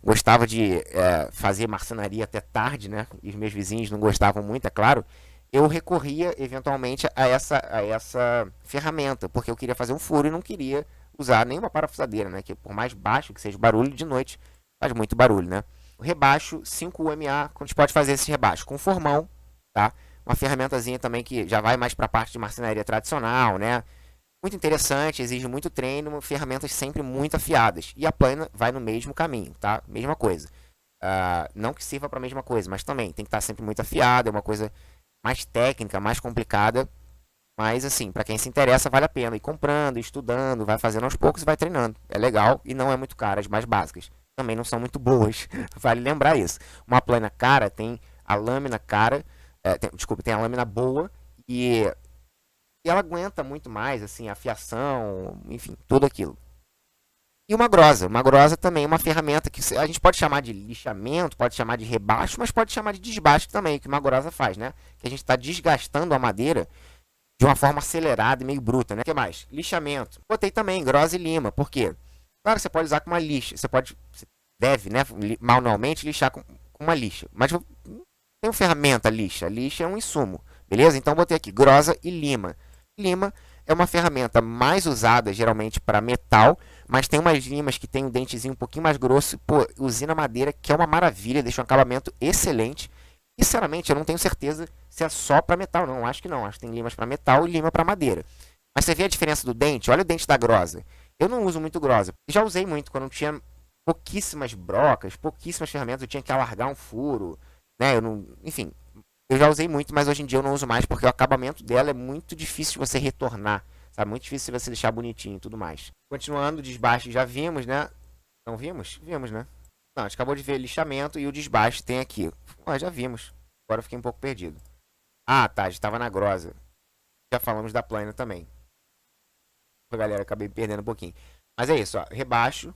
gostava de fazer marcenaria até tarde, né? E os meus vizinhos não gostavam muito, é claro. Eu recorria eventualmente a essa ferramenta, porque eu queria fazer um furo e não queria usar nenhuma parafusadeira, né? Que por mais baixo que seja o barulho, de noite faz muito barulho, né? O rebaixo 5UMA, a gente pode fazer esse rebaixo com formão, tá? Uma ferramentazinha também que já vai mais para a parte de marcenaria tradicional, né? Muito interessante, exige muito treino, ferramentas sempre muito afiadas. E a plana vai no mesmo caminho, tá? Mesma coisa. Não que sirva para a mesma coisa, mas também tem que estar sempre muito afiada, é uma coisa mais técnica, mais complicada. Mas assim, para quem se interessa, vale a pena ir comprando, estudando, vai fazendo aos poucos e vai treinando. É legal e não é muito caro, as mais básicas. Também não são muito boas, vale lembrar isso. Uma plana cara tem a lâmina cara, tem a lâmina boa e ela aguenta muito mais, assim, a fiação, enfim, tudo aquilo. E uma grosa também é uma ferramenta que a gente pode chamar de lixamento, pode chamar de rebaixo, mas pode chamar de desbaste também, que uma grosa faz, né? Que a gente está desgastando a madeira de uma forma acelerada e meio bruta, né? O que mais? Lixamento. Botei também grosa e lima, por quê? Claro que você pode usar com uma lixa, você deve, né, manualmente lixar com uma lixa, mas tem uma ferramenta lixa é um insumo, beleza? Então botei aqui grosa e lima. Lima é uma ferramenta mais usada geralmente para metal, mas tem umas limas que tem um dentezinho um pouquinho mais grosso. Pô, usina madeira, que é uma maravilha, deixa um acabamento excelente. E, sinceramente, eu não tenho certeza se é só para metal, não. Acho que não. Acho que tem limas para metal e lima para madeira. Mas você vê a diferença do dente? Olha o dente da grosa. Eu não uso muito grosa. Já usei muito quando tinha pouquíssimas brocas, pouquíssimas ferramentas. Eu tinha que alargar um furo, né? Eu não, enfim, eu já usei muito, mas hoje em dia eu não uso mais porque o acabamento dela é muito difícil de você retornar, sabe? Muito difícil de você deixar bonitinho e tudo mais. Continuando, o desbaste já vimos, né? Não vimos? Vimos, né? Não, a gente acabou de ver lixamento e o desbaste tem aqui. Já vimos. Agora eu fiquei um pouco perdido. Ah, tá, a gente estava na grosa. Já falamos da plana também. Galera, acabei perdendo um pouquinho. Mas é isso, ó. Rebaixo,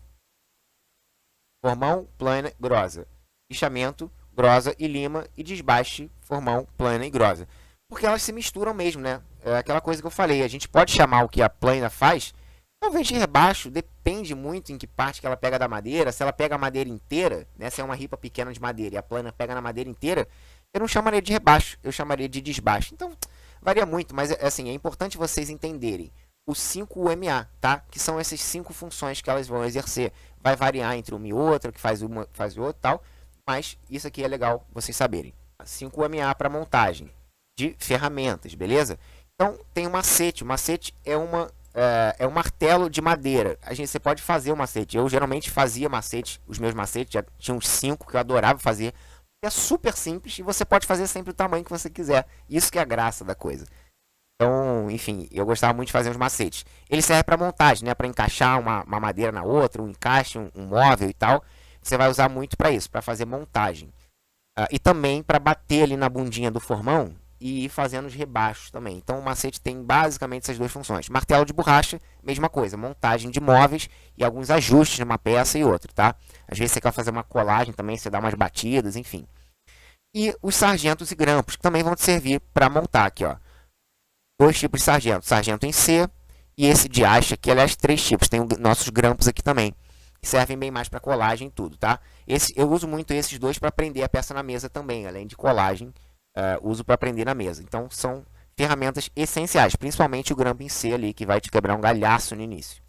formão, plana, grosa. Lixamento, grosa e lima, e desbaste, formão, plana e grosa. Porque elas se misturam mesmo, né? É aquela coisa que eu falei, a gente pode chamar o que a plana faz, talvez de rebaixo, depende muito em que parte que ela pega da madeira. Se ela pega a madeira inteira, né? Se é uma ripa pequena de madeira e a plana pega na madeira inteira, eu não chamaria de rebaixo, eu chamaria de desbaste. Então, varia muito, mas assim, é importante vocês entenderem o 5UMA, tá? Que são essas 5 funções que elas vão exercer. Vai variar entre uma e outra, que faz uma, faz outra, tal. Mas isso aqui é legal vocês saberem. 5UMA para montagem de ferramentas, beleza? Então tem um macete. O macete é um martelo de madeira. Você pode fazer o macete. Eu geralmente fazia macete, os meus macetes, já tinha uns 5 que eu adorava fazer. É super simples e você pode fazer sempre o tamanho que você quiser. Isso que é a graça da coisa. Então, enfim, eu gostava muito de fazer os macetes. Ele serve para montagem, né? Para encaixar uma madeira na outra, um encaixe, um móvel e tal. Você vai usar muito para isso, para fazer montagem. E também para bater ali na bundinha do formão e ir fazendo os rebaixos também. Então o macete tem basicamente essas duas funções. Martelo de borracha, mesma coisa, montagem de móveis e alguns ajustes numa peça e outra, tá? Às vezes você quer fazer uma colagem também, você dá umas batidas, enfim. E os sargentos e grampos, que também vão te servir para montar aqui, ó. 2 tipos de sargento, sargento em C e esse de acha, que aliás 3 tipos, tem nossos grampos aqui também, que servem bem mais para colagem e tudo, tá? Eu uso muito esses dois para prender a peça na mesa também, além de colagem, uso para prender na mesa. Então são ferramentas essenciais, principalmente o grampo em C ali, que vai te quebrar um galhaço no início.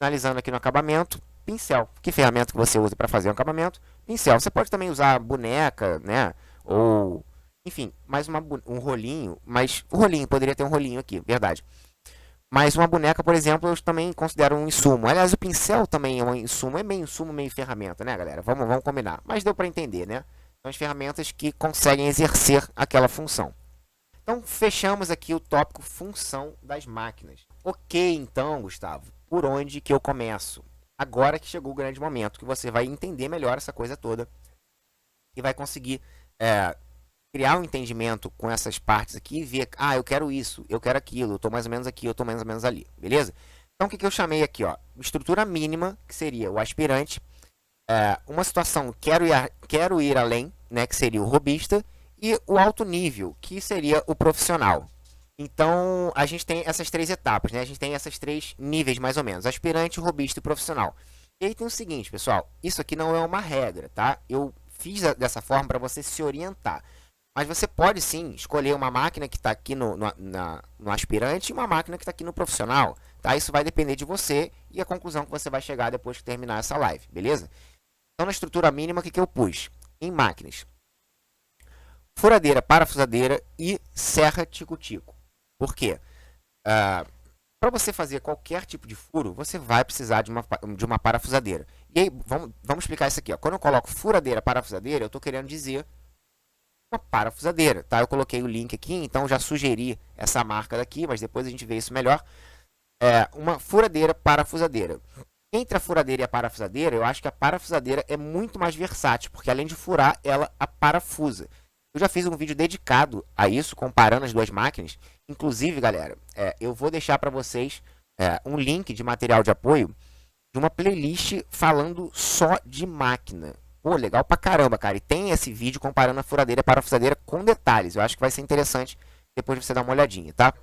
Finalizando aqui no acabamento, pincel. Que ferramenta que você usa para fazer um acabamento? Pincel. Você pode também usar boneca, né? Ou, enfim, mais um rolinho. Mas o rolinho, poderia ter um rolinho aqui, verdade. Mas uma boneca, por exemplo, eu também considero um insumo. Aliás, o pincel também é um insumo. É meio insumo, meio ferramenta, né, galera? Vamos combinar. Mas deu para entender, né? São as ferramentas que conseguem exercer aquela função. Então, fechamos aqui o tópico função das máquinas. Ok, então, Gustavo, por onde que eu começo? Agora que chegou o grande momento, que você vai entender melhor essa coisa toda e vai conseguir criar um entendimento com essas partes aqui e ver, eu quero isso, eu quero aquilo, eu estou mais ou menos aqui, eu estou mais ou menos ali, beleza? Então, o que eu chamei aqui? Ó, estrutura mínima, que seria o aspirante, uma situação quero ir além, né, que seria o robista, e o alto nível, que seria o profissional. Então, a gente tem essas três etapas, né? A gente tem esses três níveis, mais ou menos. Aspirante, robista e profissional. E aí tem o seguinte, pessoal. Isso aqui não é uma regra, tá? Eu fiz dessa forma para você se orientar. Mas você pode, sim, escolher uma máquina que está aqui no aspirante e uma máquina que está aqui no profissional. Tá? Isso vai depender de você e a conclusão que você vai chegar depois que terminar essa live, beleza? Então, na estrutura mínima, o que eu pus? Em máquinas. Furadeira, parafusadeira e serra tico-tico. Por quê? Para você fazer qualquer tipo de furo, você vai precisar de uma parafusadeira. E aí, vamos explicar isso aqui. Ó. Quando eu coloco furadeira, parafusadeira, eu estou querendo dizer uma parafusadeira. Tá? Eu coloquei o link aqui, então já sugeri essa marca daqui, mas depois a gente vê isso melhor. Uma furadeira, parafusadeira. Entre a furadeira e a parafusadeira, eu acho que a parafusadeira é muito mais versátil, porque além de furar, ela a parafusa. Eu já fiz um vídeo dedicado a isso, comparando as duas máquinas. Inclusive, galera, eu vou deixar para vocês um link de material de apoio de uma playlist falando só de máquina. Pô, legal pra caramba, cara. E tem esse vídeo comparando a furadeira e a parafusadeira com detalhes. Eu acho que vai ser interessante depois você dar uma olhadinha, tá?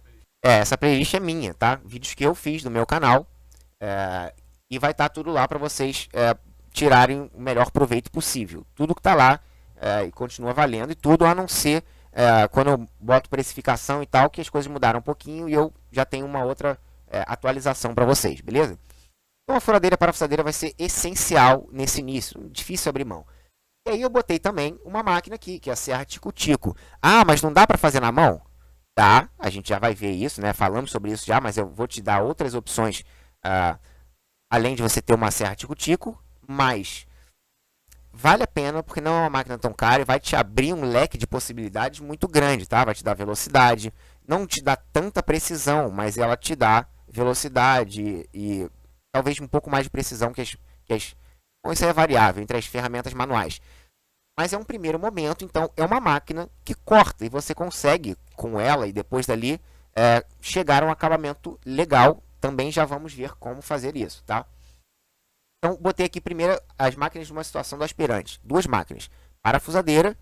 Essa playlist é minha, tá? Vídeos que eu fiz do meu canal. E vai estar tudo lá para vocês tirarem o melhor proveito possível. Tudo que tá lá e continua valendo, e tudo a não ser quando eu boto precificação e tal, que as coisas mudaram um pouquinho e eu já tenho uma outra atualização para vocês, beleza? Então a furadeira e parafusadeira vai ser essencial nesse início, difícil abrir mão. E aí eu botei também uma máquina aqui, que é a serra tico-tico. Mas não dá para fazer na mão? Dá, a gente já vai ver isso, né? Falamos sobre isso já, mas eu vou te dar outras opções, além de você ter uma serra tico-tico, mas vale a pena porque não é uma máquina tão cara e vai te abrir um leque de possibilidades muito grande, tá? Vai te dar velocidade, não te dá tanta precisão, mas ela te dá velocidade e talvez um pouco mais de precisão que as... Bom, isso é variável entre as ferramentas manuais. Mas é um primeiro momento, então é uma máquina que corta e você consegue com ela e depois dali chegar a um acabamento legal. Também já vamos ver como fazer isso, tá? Então, botei aqui primeiro as máquinas de uma situação do aspirante. Duas máquinas. Parafusadeira,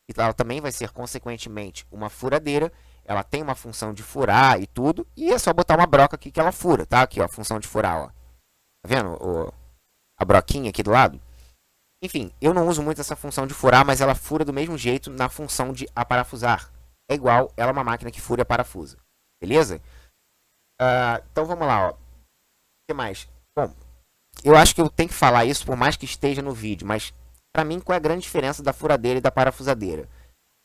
que ela também vai ser, consequentemente, uma furadeira. Ela tem uma função de furar e tudo. E é só botar uma broca aqui que ela fura, tá? Aqui, ó, a função de furar, ó. Tá vendo a broquinha aqui do lado? Enfim, eu não uso muito essa função de furar, mas ela fura do mesmo jeito na função de aparafusar. É igual, ela é uma máquina que fura e parafusa. Beleza? Então, vamos lá, ó. O que mais? Bom, eu acho que eu tenho que falar isso por mais que esteja no vídeo, mas para mim qual é a grande diferença da furadeira e da parafusadeira?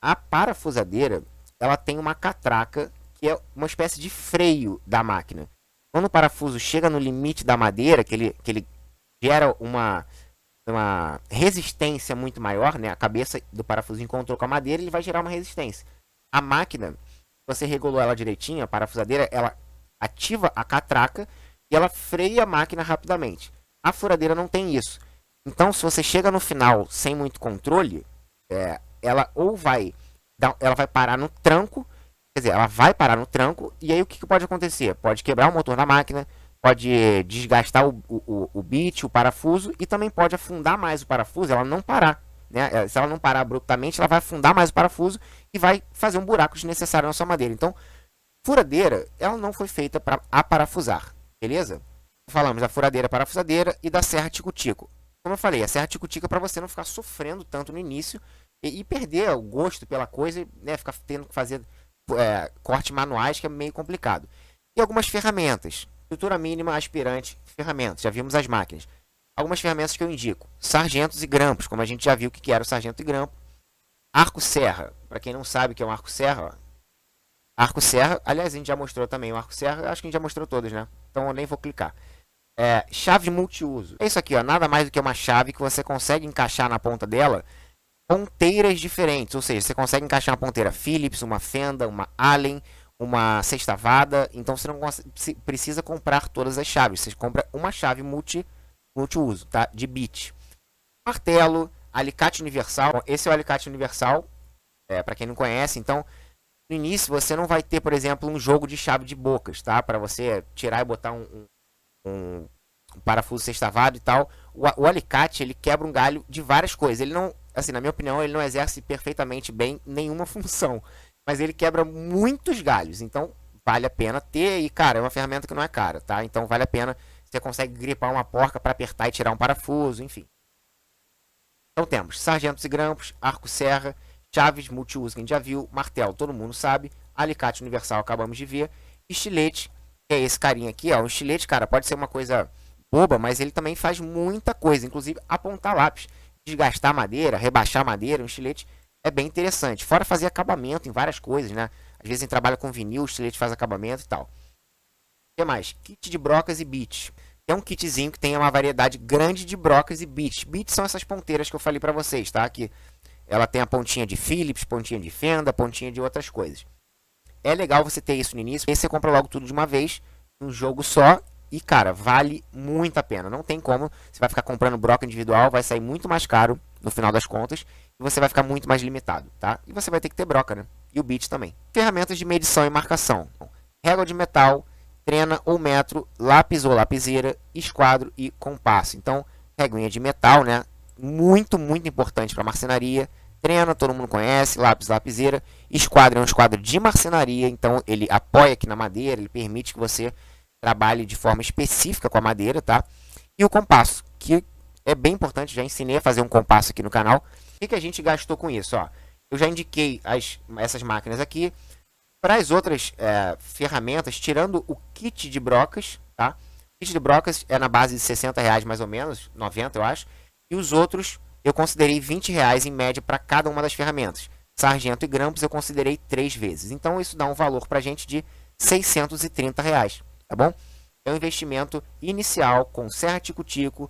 A parafusadeira, ela tem uma catraca que é uma espécie de freio da máquina. Quando o parafuso chega no limite da madeira, que ele gera uma resistência muito maior, né? A cabeça do parafuso encontrou com a madeira, ele vai gerar uma resistência. A máquina, você regulou ela direitinho, a parafusadeira, ela ativa a catraca e ela freia a máquina rapidamente. A furadeira não tem isso. Então, se você chega no final sem muito controle, ela vai parar no tranco, quer dizer, ela vai parar no tranco, e aí o que pode acontecer? Pode quebrar o motor da máquina, pode desgastar o bit, o parafuso, e também pode afundar mais o parafuso, ela não parar. Né? Se ela não parar abruptamente, ela vai afundar mais o parafuso e vai fazer um buraco desnecessário na sua madeira. Então, furadeira, ela não foi feita para aparafusar, beleza? Falamos da furadeira, parafusadeira e da serra tico-tico. Como eu falei, a serra tico-tico é para você não ficar sofrendo tanto no início e perder o gosto pela coisa, né? Ficar tendo que fazer cortes manuais, que é meio complicado. E algumas ferramentas. Estrutura mínima, aspirante, ferramentas. Já vimos as máquinas. Algumas ferramentas que eu indico. Sargentos e grampos, como a gente já viu o que era o sargento e grampo. Arco-serra. Para quem não sabe o que é um arco-serra, arco-serra, aliás, a gente já mostrou também o arco-serra, acho que a gente já mostrou todas, né? Então eu nem vou clicar. Chave multiuso. É isso aqui, ó, nada mais do que uma chave que você consegue encaixar na ponta dela ponteiras diferentes, ou seja, você consegue encaixar uma ponteira Phillips, uma Fenda, uma Allen, uma sextavada, então você não precisa comprar todas as chaves, você compra uma chave multiuso, tá? De bit. Martelo, alicate universal, esse é o alicate universal, para quem não conhece, então no início você não vai ter, por exemplo, um jogo de chave de bocas, tá? Para você tirar e botar um parafuso sextavado e tal. O alicate, ele quebra um galho de várias coisas. Ele não, assim, na minha opinião, ele não exerce perfeitamente bem nenhuma função, mas ele quebra muitos galhos. Então, vale a pena ter e, cara, é uma ferramenta que não é cara, tá? Então, vale a pena. Você consegue gripar uma porca para apertar e tirar um parafuso, enfim. Então, temos sargentos e grampos, arco-serra, chaves multiuso que a gente já viu, martelo, todo mundo sabe, alicate universal, acabamos de ver, estilete, que é esse carinha aqui, ó. O estilete, cara, pode ser uma coisa boba, mas ele também faz muita coisa, inclusive apontar lápis, desgastar madeira, rebaixar madeira, um estilete é bem interessante. Fora fazer acabamento em várias coisas, né? Às vezes a gente trabalha com vinil, o estilete faz acabamento e tal. O que mais? Kit de brocas e bits. É um kitzinho que tem uma variedade grande de brocas e bits. Bits são essas ponteiras que eu falei para vocês, tá? Que ela tem a pontinha de Phillips, pontinha de Fenda, pontinha de outras coisas. É legal você ter isso no início, aí você compra logo tudo de uma vez, um jogo só, e, cara, vale muito a pena. Não tem como, você vai ficar comprando broca individual, vai sair muito mais caro no final das contas, e você vai ficar muito mais limitado, tá? E você vai ter que ter broca, né? E o bit também. Ferramentas de medição e marcação. Régua de metal, trena ou metro, lápis ou lapiseira, esquadro e compasso. Então, reguinha de metal, né? Muito, muito importante para marcenaria. Trena, todo mundo conhece, lápis, lapiseira. Esquadro é um esquadro de marcenaria, então ele apoia aqui na madeira, ele permite que você trabalhe de forma específica com a madeira, tá? E o compasso, que é bem importante, já ensinei a fazer um compasso aqui no canal. O que a gente gastou com isso? Ó, eu já indiquei essas máquinas aqui. Para as outras ferramentas, tirando o kit de brocas, tá? O kit de brocas é na base de R$60 mais ou menos, 90 eu acho. E os outros eu considerei R$20 em média para cada uma das ferramentas. Sargento e grampos eu considerei 3 vezes. Então isso dá um valor para a gente de R$630, tá bom? É um investimento inicial com serra tico-tico,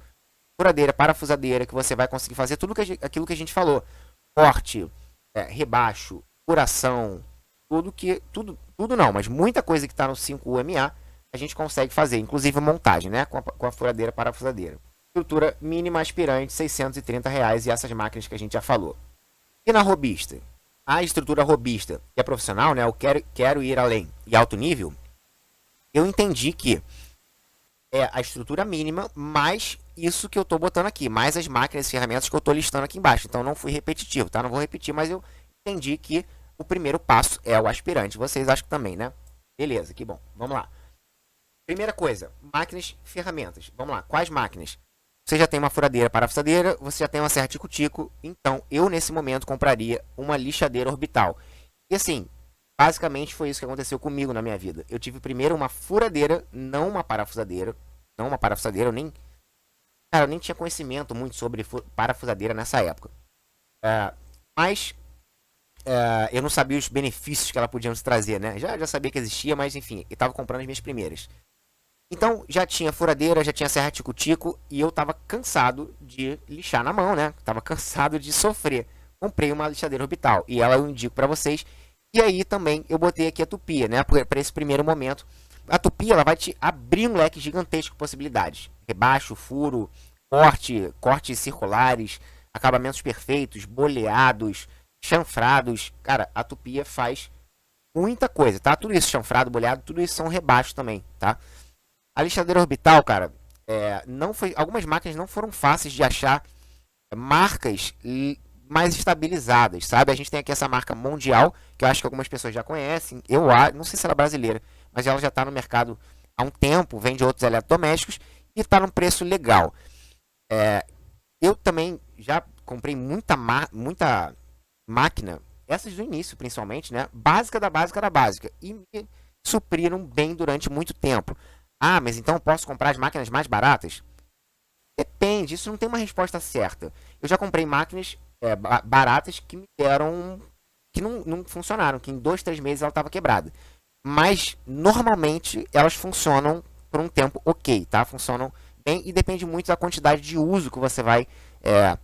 furadeira, parafusadeira, que você vai conseguir fazer tudo aquilo que a gente falou. Corte, rebaixo, furação, tudo não, mas muita coisa que está no 5UMA a gente consegue fazer, inclusive montagem, né? Com a furadeira, parafusadeira. Estrutura mínima aspirante, R$630 e essas máquinas que a gente já falou. E na robista? A estrutura robista, que é profissional, né? Eu quero ir além e alto nível. Eu entendi que é a estrutura mínima, mais isso que eu estou botando aqui, mais as máquinas e ferramentas que eu estou listando aqui embaixo. Então não fui repetitivo, tá? Não vou repetir, mas eu entendi que o primeiro passo é o aspirante. Vocês acham que também, né? Beleza, que bom. Vamos lá. Primeira coisa, máquinas e ferramentas. Vamos lá, quais máquinas? Você já tem uma furadeira, parafusadeira, você já tem uma serra tico-tico, então eu nesse momento compraria uma lixadeira orbital. E assim, basicamente foi isso que aconteceu comigo na minha vida. Eu tive primeiro uma furadeira, não uma parafusadeira. Eu nem tinha conhecimento muito sobre parafusadeira nessa época. Mas eu não sabia os benefícios que ela podia nos trazer, né? Já sabia que existia, mas enfim, eu estava comprando as minhas primeiras. Então, já tinha furadeira, já tinha serra tico-tico e eu estava cansado de lixar na mão, né? Tava cansado de sofrer. Comprei uma lixadeira orbital e ela eu indico para vocês. E aí também eu botei aqui a tupia, né? Para esse primeiro momento. A tupia ela vai te abrir um leque gigantesco de possibilidades. Rebaixo, furo, cortes circulares, acabamentos perfeitos, boleados, chanfrados. Cara, a tupia faz muita coisa, tá? Tudo isso, chanfrado, boleado, tudo isso são rebaixos também, tá? A lixadeira orbital, cara, algumas máquinas não foram fáceis de achar marcas mais estabilizadas, sabe? A gente tem aqui essa marca Mundial, que eu acho que algumas pessoas já conhecem. Eu não sei se ela é brasileira, mas ela já está no mercado há um tempo, vende outros eletrodomésticos e está num preço legal. Eu também já comprei muita máquina, essas do início principalmente, né? Básica da básica, e me supriram bem durante muito tempo. Ah, mas então eu posso comprar as máquinas mais baratas? Depende, isso não tem uma resposta certa. Eu já comprei máquinas baratas que me deram. Que não funcionaram, que em 2, 3 meses ela estava quebrada. Mas normalmente elas funcionam por um tempo ok, tá? Funcionam bem e depende muito da quantidade de uso que você vai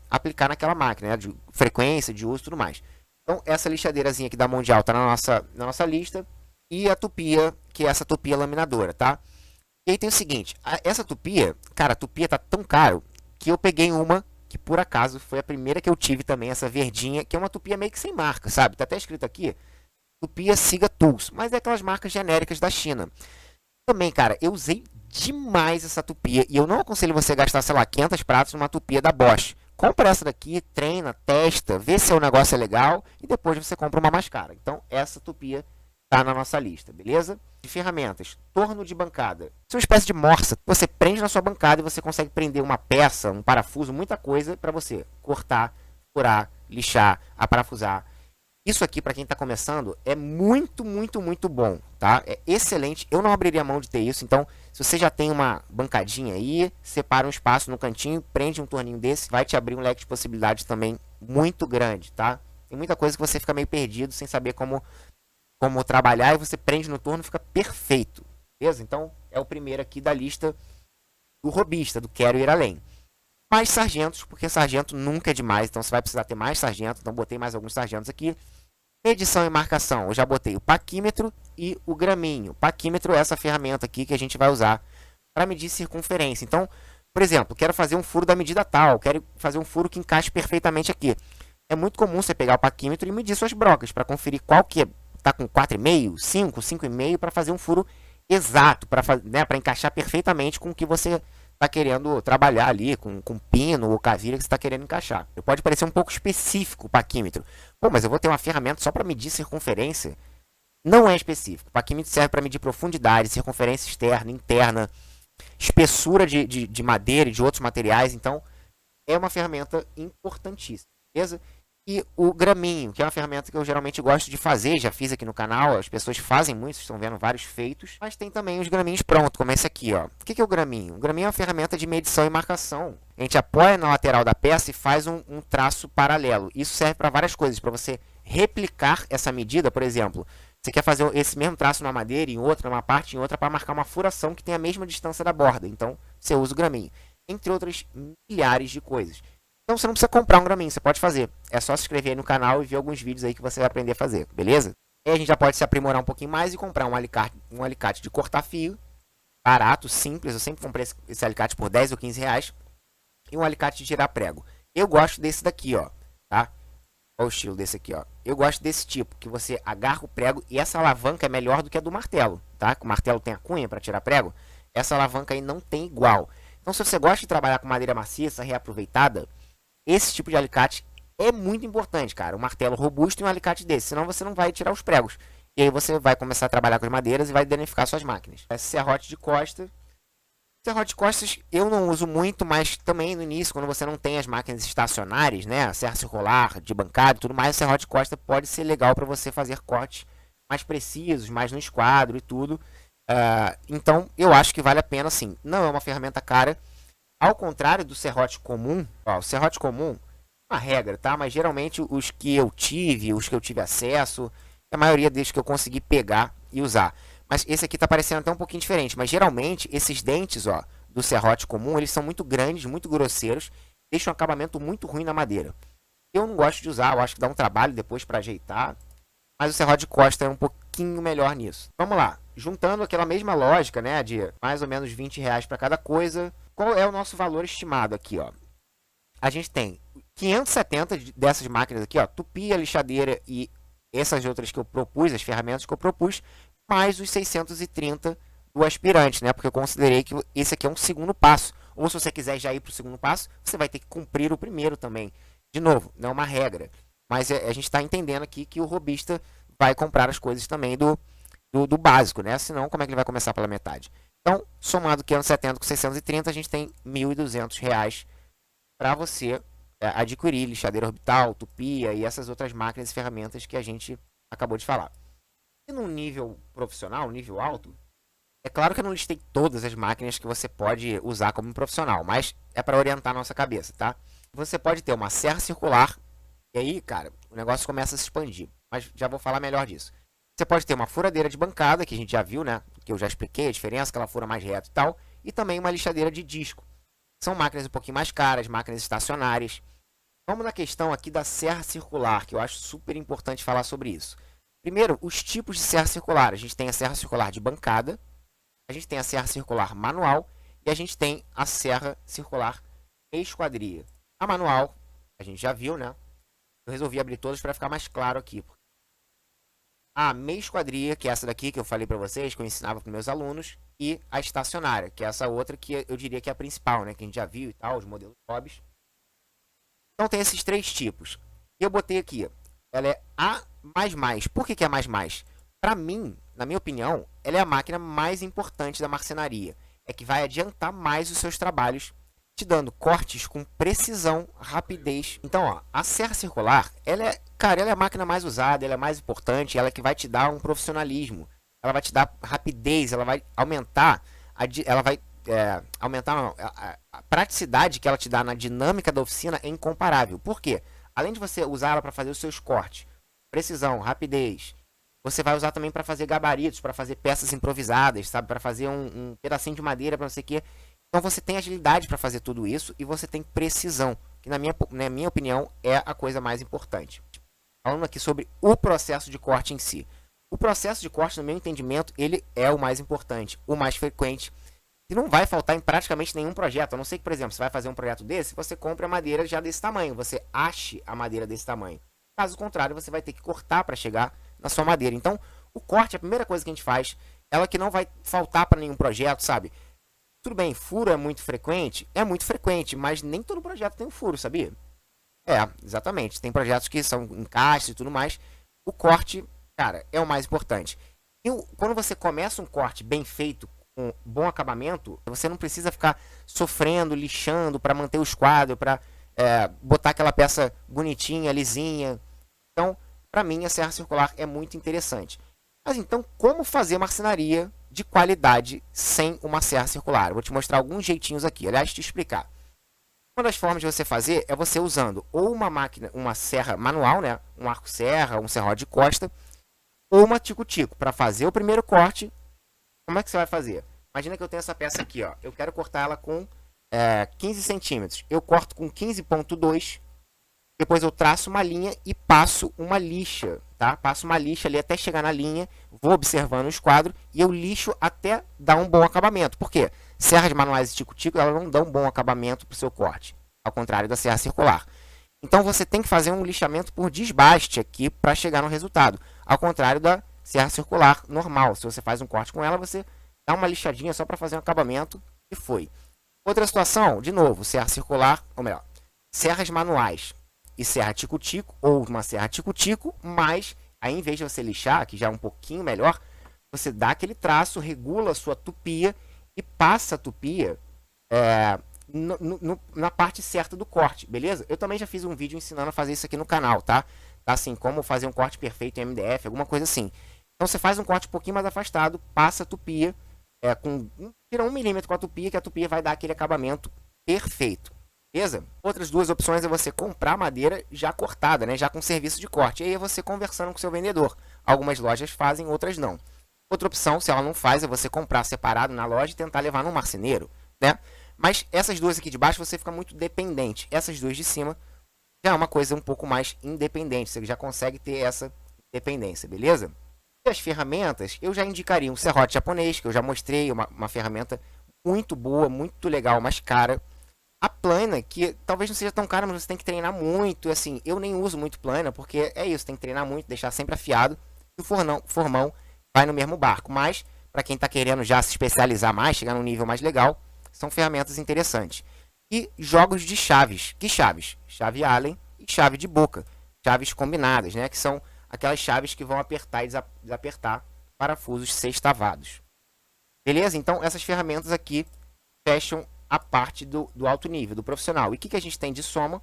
aplicar naquela máquina, né? De frequência, de uso e tudo mais. Então, essa lixadeirazinha aqui da Mondial está na nossa lista. E a tupia, que é essa tupia laminadora, tá? E aí tem o seguinte, essa tupia, cara, a tupia tá tão caro que eu peguei uma que por acaso foi a primeira que eu tive também, essa verdinha, que é uma tupia meio que sem marca, sabe? Tá até escrito aqui, tupia Siga Tools, mas é aquelas marcas genéricas da China. Também, cara, eu usei demais essa tupia e eu não aconselho você gastar, sei lá, 500 pratos numa tupia da Bosch. Compra essa daqui, treina, testa, vê se o negócio é legal e depois você compra uma mais cara. Então, essa tupia tá na nossa lista, beleza? De ferramentas, torno de bancada. Isso é uma espécie de morsa. Você prende na sua bancada e você consegue prender uma peça, um parafuso, muita coisa para você cortar, furar, lixar, aparafusar. Isso aqui, para quem está começando, é muito, muito, muito bom, tá? É excelente. Eu não abriria mão de ter isso. Então, se você já tem uma bancadinha aí, separa um espaço no cantinho, prende um torninho desse, vai te abrir um leque de possibilidades também muito grande, tá? Tem muita coisa que você fica meio perdido, sem saber como trabalhar, e você prende no torno, fica perfeito, beleza? Então, é o primeiro aqui da lista do robista, do Quero Ir Além. Mais sargentos, porque sargento nunca é demais, então você vai precisar ter mais sargentos, então botei mais alguns sargentos aqui. Medição e marcação, eu já botei o paquímetro e o graminho. O paquímetro é essa ferramenta aqui que a gente vai usar para medir circunferência. Então, por exemplo, quero fazer um furo da medida tal, quero fazer um furo que encaixe perfeitamente aqui. É muito comum você pegar o paquímetro e medir suas brocas para conferir qual que é. Tá com 4,5, 5, 5,5 para fazer um furo exato, para encaixar perfeitamente com o que você está querendo trabalhar ali, com pino ou cavilha que você está querendo encaixar. Pode parecer um pouco específico o paquímetro. Pô, mas eu vou ter uma ferramenta só para medir circunferência? Não é específico. O paquímetro serve para medir profundidade, circunferência externa, interna, espessura de madeira e de outros materiais. Então, é uma ferramenta importantíssima, beleza? E o graminho, que é uma ferramenta que eu geralmente gosto de fazer, já fiz aqui no canal, as pessoas fazem muito, vocês estão vendo vários feitos, mas tem também os graminhos prontos, como esse aqui, ó. O que é o graminho? O graminho é uma ferramenta de medição e marcação. A gente apoia na lateral da peça e faz um traço paralelo. Isso serve para várias coisas, para você replicar essa medida, por exemplo. Você quer fazer esse mesmo traço numa madeira, em outra, numa parte, em outra, para marcar uma furação que tem a mesma distância da borda. Então, você usa o graminho. Entre outras milhares de coisas. Então você não precisa comprar um graminho, você pode fazer. É só se inscrever aí no canal e ver alguns vídeos aí que você vai aprender a fazer, beleza? Aí a gente já pode se aprimorar um pouquinho mais e comprar um alicate de cortar fio, barato, simples. Eu sempre comprei esse alicate por 10 ou 15 reais. E um alicate de girar prego. Eu gosto desse daqui, ó, tá? Olha o estilo desse aqui, ó. Eu gosto desse tipo, que você agarra o prego e essa alavanca é melhor do que a do martelo, tá? Que o martelo tem a cunha para tirar prego. Essa alavanca aí não tem igual. Então se você gosta de trabalhar com madeira maciça, reaproveitada, esse tipo de alicate é muito importante, cara. Um martelo robusto e um alicate desse. Senão você não vai tirar os pregos. E aí você vai começar a trabalhar com as madeiras e vai danificar suas máquinas. Esse serrote de costa. Serrote de costas eu não uso muito, mas também no início, quando você não tem as máquinas estacionárias, né? Serra circular, de bancada e tudo mais, o serrote de costa pode ser legal para você fazer cortes mais precisos, mais no esquadro e tudo. Então eu acho que vale a pena sim. Não é uma ferramenta cara. Ao contrário do serrote comum, ó, o serrote comum é uma regra, tá? Mas geralmente os que eu tive acesso, a maioria deles que eu consegui pegar e usar. Mas esse aqui tá parecendo até um pouquinho diferente. Mas geralmente esses dentes, ó, do serrote comum, eles são muito grandes, muito grosseiros, deixam um acabamento muito ruim na madeira. Eu não gosto de usar, eu acho que dá um trabalho depois para ajeitar. Mas o serrote de costa é um pouquinho melhor nisso. Vamos lá, juntando aquela mesma lógica, né, de mais ou menos 20 reais para cada coisa. Qual é o nosso valor estimado aqui, ó? A gente tem 570 dessas máquinas aqui, ó, tupia, lixadeira e essas outras que eu propus, as ferramentas que eu propus, mais os 630 do aspirante, né? Porque eu considerei que esse aqui é um segundo passo. Ou se você quiser já ir para o segundo passo, você vai ter que cumprir o primeiro também. De novo, não é uma regra. Mas a gente está entendendo aqui que o robista vai comprar as coisas também do básico, né? Senão, como é que ele vai começar pela metade? Então, somado 570 com 630, a gente tem R$ 1.200 para você adquirir lixadeira orbital, tupia e essas outras máquinas e ferramentas que a gente acabou de falar. E no nível profissional, nível alto, é claro que eu não listei todas as máquinas que você pode usar como profissional, mas é para orientar a nossa cabeça, tá? Você pode ter uma serra circular, e aí, cara, o negócio começa a se expandir. Mas já vou falar melhor disso. Você pode ter uma furadeira de bancada, que a gente já viu, né? Que eu já expliquei a diferença, que ela fura mais reto e tal. E também uma lixadeira de disco. São máquinas um pouquinho mais caras, máquinas estacionárias. Vamos na questão aqui da serra circular, que eu acho super importante falar sobre isso. Primeiro, os tipos de serra circular. A gente tem a serra circular de bancada, a gente tem a serra circular manual e a gente tem a serra circular esquadria. A manual, a gente já viu, né? Eu resolvi abrir todas para ficar mais claro aqui. A meia esquadria, que é essa daqui que eu falei para vocês, que eu ensinava para meus alunos, e a estacionária, que é essa outra que eu diria que é a principal, né? Que a gente já viu e tal, os modelos hobbies. Então tem esses três tipos. Eu botei aqui, ela é A++. Por que é A++? Para mim, na minha opinião, ela é a máquina mais importante da marcenaria. É que vai adiantar mais os seus trabalhos, te dando cortes com precisão, rapidez. Então, ó, a serra circular, ela é a máquina mais usada, ela é mais importante, ela é que vai te dar um profissionalismo. Ela vai te dar rapidez, ela vai aumentar, a praticidade que ela te dá na dinâmica da oficina é incomparável. Por quê? Além de você usar ela para fazer os seus cortes, precisão, rapidez, você vai usar também para fazer gabaritos, para fazer peças improvisadas, sabe? Para fazer um pedacinho de madeira, para não sei o quê. Então você tem agilidade para fazer tudo isso e você tem precisão, que na minha opinião é a coisa mais importante. Falando aqui sobre o processo de corte em si. O processo de corte, no meu entendimento, ele é o mais importante, o mais frequente. E não vai faltar em praticamente nenhum projeto. A não ser que, por exemplo, você vai fazer um projeto desse, você compre a madeira já desse tamanho, você ache a madeira desse tamanho. Caso contrário, você vai ter que cortar para chegar na sua madeira. Então, o corte, a primeira coisa que a gente faz, ela que não vai faltar para nenhum projeto, sabe? Tudo bem, furo é muito frequente, mas nem todo projeto tem um furo, sabia? É, exatamente. Tem projetos que são encaixes e tudo mais. O corte, cara, é o mais importante. E quando você começa um corte bem feito, com bom acabamento, você não precisa ficar sofrendo, lixando para manter o esquadro, para botar aquela peça bonitinha, lisinha. Então, para mim, a serra circular é muito interessante. Mas então, como fazer marcenaria de qualidade sem uma serra circular? Eu vou te mostrar alguns jeitinhos aqui. Aliás, te explicar. Uma das formas de você fazer é você usando ou uma máquina, uma serra manual, né? Um arco serra, um serrote de costa, ou uma tico-tico. Para fazer o primeiro corte, como é que você vai fazer? Imagina que eu tenho essa peça aqui, ó. Eu quero cortar ela com 15 centímetros. Eu corto com 15,2. Depois eu traço uma linha e passo uma lixa, tá? Passo uma lixa ali até chegar na linha, vou observando o esquadro e eu lixo até dar um bom acabamento. Por quê? Serras manuais e tico-tico, elas não dão bom acabamento para o seu corte, ao contrário da serra circular. Então você tem que fazer um lixamento por desbaste aqui para chegar no resultado, ao contrário da serra circular normal. Se você faz um corte com ela, você dá uma lixadinha só para fazer um acabamento e foi. Outra situação, de novo, serra circular, ou melhor, serras manuais e serra tico-tico, ou uma serra tico-tico, mas aí em vez de você lixar, que já é um pouquinho melhor, você dá aquele traço, regula a sua tupia e passa a tupia na parte certa do corte, beleza? Eu também já fiz um vídeo ensinando a fazer isso aqui no canal, tá? Tá assim, como fazer um corte perfeito em MDF, alguma coisa assim. Então você faz um corte um pouquinho mais afastado, passa a tupia, tira 1 milímetro com a tupia, que a tupia vai dar aquele acabamento perfeito. Beleza? Outras duas opções é você comprar madeira já cortada, né? Já com serviço de corte. E aí é você conversando com o seu vendedor. Algumas lojas fazem, outras não. Outra opção, se ela não faz, é você comprar separado na loja e tentar levar no marceneiro, né? Mas essas duas aqui de baixo você fica muito dependente. Essas duas de cima já é uma coisa um pouco mais independente. Você já consegue ter essa independência, beleza? E as ferramentas, eu já indicaria um serrote japonês, que eu já mostrei, uma ferramenta muito boa, muito legal, mas cara. A plana, que talvez não seja tão cara, mas você tem que treinar muito. Assim, eu nem uso muito plana, porque é isso, tem que treinar muito, deixar sempre afiado. E o formão vai no mesmo barco. Mas, para quem está querendo já se especializar mais, chegar num nível mais legal, são ferramentas interessantes. E jogos de chaves. Que chaves? Chave Allen e chave de boca. Chaves combinadas, né? Que são aquelas chaves que vão apertar e desapertar parafusos sextavados. Beleza? Então, essas ferramentas aqui fecham a parte do alto nível, do profissional. E o que a gente tem de soma?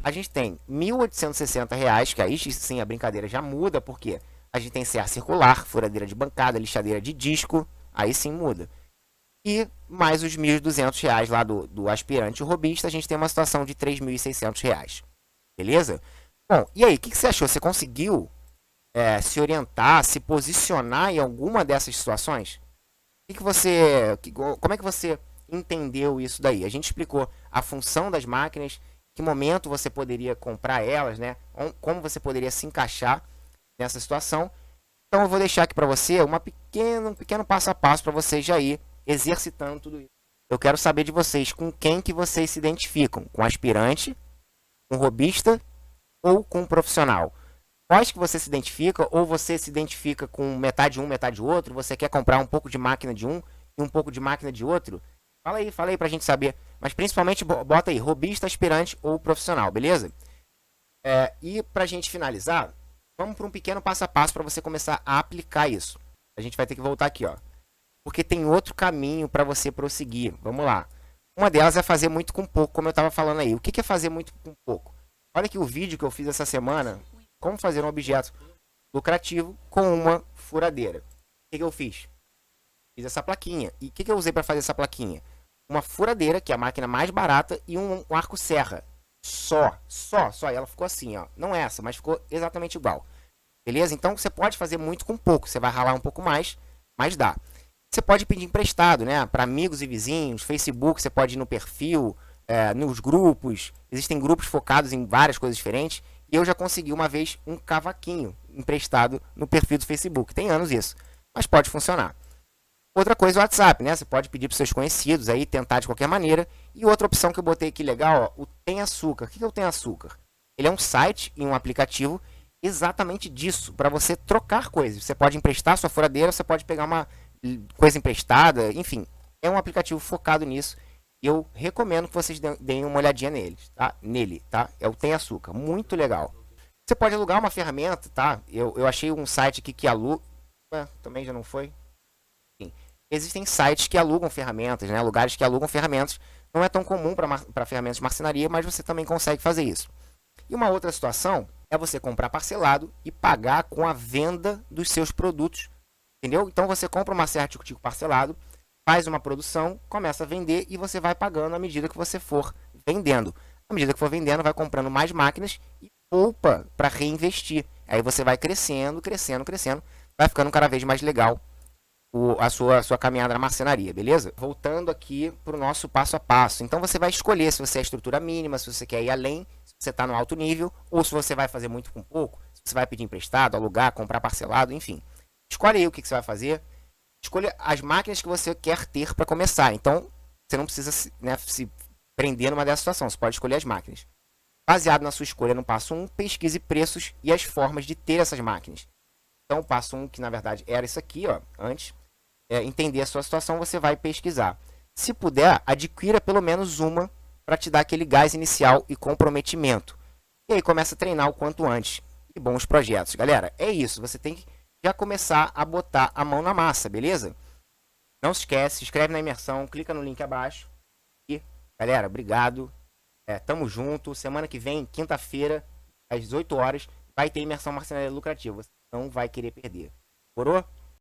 A gente tem R$ 1.860, que aí sim a brincadeira já muda, porque a gente tem serra circular, furadeira de bancada, lixadeira de disco, aí sim muda. E mais os R$ 1.200 lá do aspirante robista, a gente tem uma situação de R$ 3.600. Beleza? Bom, e aí, o que você achou? Você conseguiu se orientar, se posicionar em alguma dessas situações? Como é que você entendeu isso daí. A gente explicou a função das máquinas, que momento você poderia comprar elas, né? Como você poderia se encaixar nessa situação. Então eu vou deixar aqui para você um pequeno passo a passo para você já ir exercitando tudo isso. Eu quero saber de vocês com quem que vocês se identificam, com aspirante, com robista ou com profissional. Quais que você se identifica, ou você se identifica com metade um, metade outro, você quer comprar um pouco de máquina de um e um pouco de máquina de outro? Fala aí pra gente saber. Mas principalmente bota aí, robista, aspirante ou profissional, beleza? E pra gente finalizar, vamos para um pequeno passo a passo para você começar a aplicar isso. A gente vai ter que voltar aqui, ó. Porque tem outro caminho para você prosseguir. Vamos lá. Uma delas é fazer muito com pouco, como eu estava falando aí. O que é fazer muito com pouco? Olha aqui o vídeo que eu fiz essa semana. Como fazer um objeto lucrativo com uma furadeira. O que eu fiz? Fiz essa plaquinha. E o que eu usei para fazer essa plaquinha? Uma furadeira, que é a máquina mais barata, e um arco serra. Só. E ela ficou assim, ó. Não essa, mas ficou exatamente igual. Beleza? Então você pode fazer muito com pouco. Você vai ralar um pouco mais, mas dá. Você pode pedir emprestado, né? Para amigos e vizinhos, Facebook, você pode ir no perfil, nos grupos. Existem grupos focados em várias coisas diferentes. E eu já consegui uma vez um cavaquinho emprestado no perfil do Facebook. Tem anos isso, mas pode funcionar. Outra coisa é o WhatsApp, né? Você pode pedir para seus conhecidos aí, tentar de qualquer maneira. E outra opção que eu botei aqui legal, ó, o Tem Açúcar. O que é o Tem Açúcar? Ele é um site e um aplicativo exatamente disso, para você trocar coisas. Você pode emprestar sua furadeira, você pode pegar uma coisa emprestada, enfim. É um aplicativo focado nisso. E eu recomendo que vocês deem uma olhadinha nele, tá? É o Tem Açúcar, muito legal. Você pode alugar uma ferramenta, tá? Eu achei um site aqui que aluga... também já não foi? Existem sites que alugam ferramentas, né? Lugares que alugam ferramentas. Não é tão comum para ferramentas de marcenaria, mas você também consegue fazer isso. E uma outra situação é você comprar parcelado e pagar com a venda dos seus produtos. Entendeu? Então você compra uma serra tico-tico parcelado, faz uma produção, começa a vender e você vai pagando à medida que você for vendendo. À medida que for vendendo, vai comprando mais máquinas e poupa para reinvestir. Aí você vai crescendo, vai ficando cada vez mais legal a sua caminhada na marcenaria, beleza? Voltando aqui para o nosso passo a passo. Então você vai escolher se você é estrutura mínima, se você quer ir além, se você está no alto nível, ou se você vai fazer muito com pouco, se você vai pedir emprestado, alugar, comprar parcelado, enfim. Escolhe aí o que você vai fazer. Escolha as máquinas que você quer ter para começar. Então, você não precisa se prender numa dessa situação. Você pode escolher as máquinas. Baseado na sua escolha no passo 1, pesquise preços e as formas de ter essas máquinas. Então, o passo 1, que na verdade era isso aqui, ó, antes, entender a sua situação, você vai pesquisar. Se puder, adquira pelo menos uma para te dar aquele gás inicial e comprometimento. E aí começa a treinar o quanto antes. E bons projetos. Galera, é isso. Você tem que já começar a botar a mão na massa, beleza? Não se esquece, se inscreve na imersão, clica no link abaixo. E, galera, obrigado. Tamo junto. Semana que vem, quinta-feira, às 18 horas, vai ter imersão marcenaria lucrativa. Você não vai querer perder. Morou?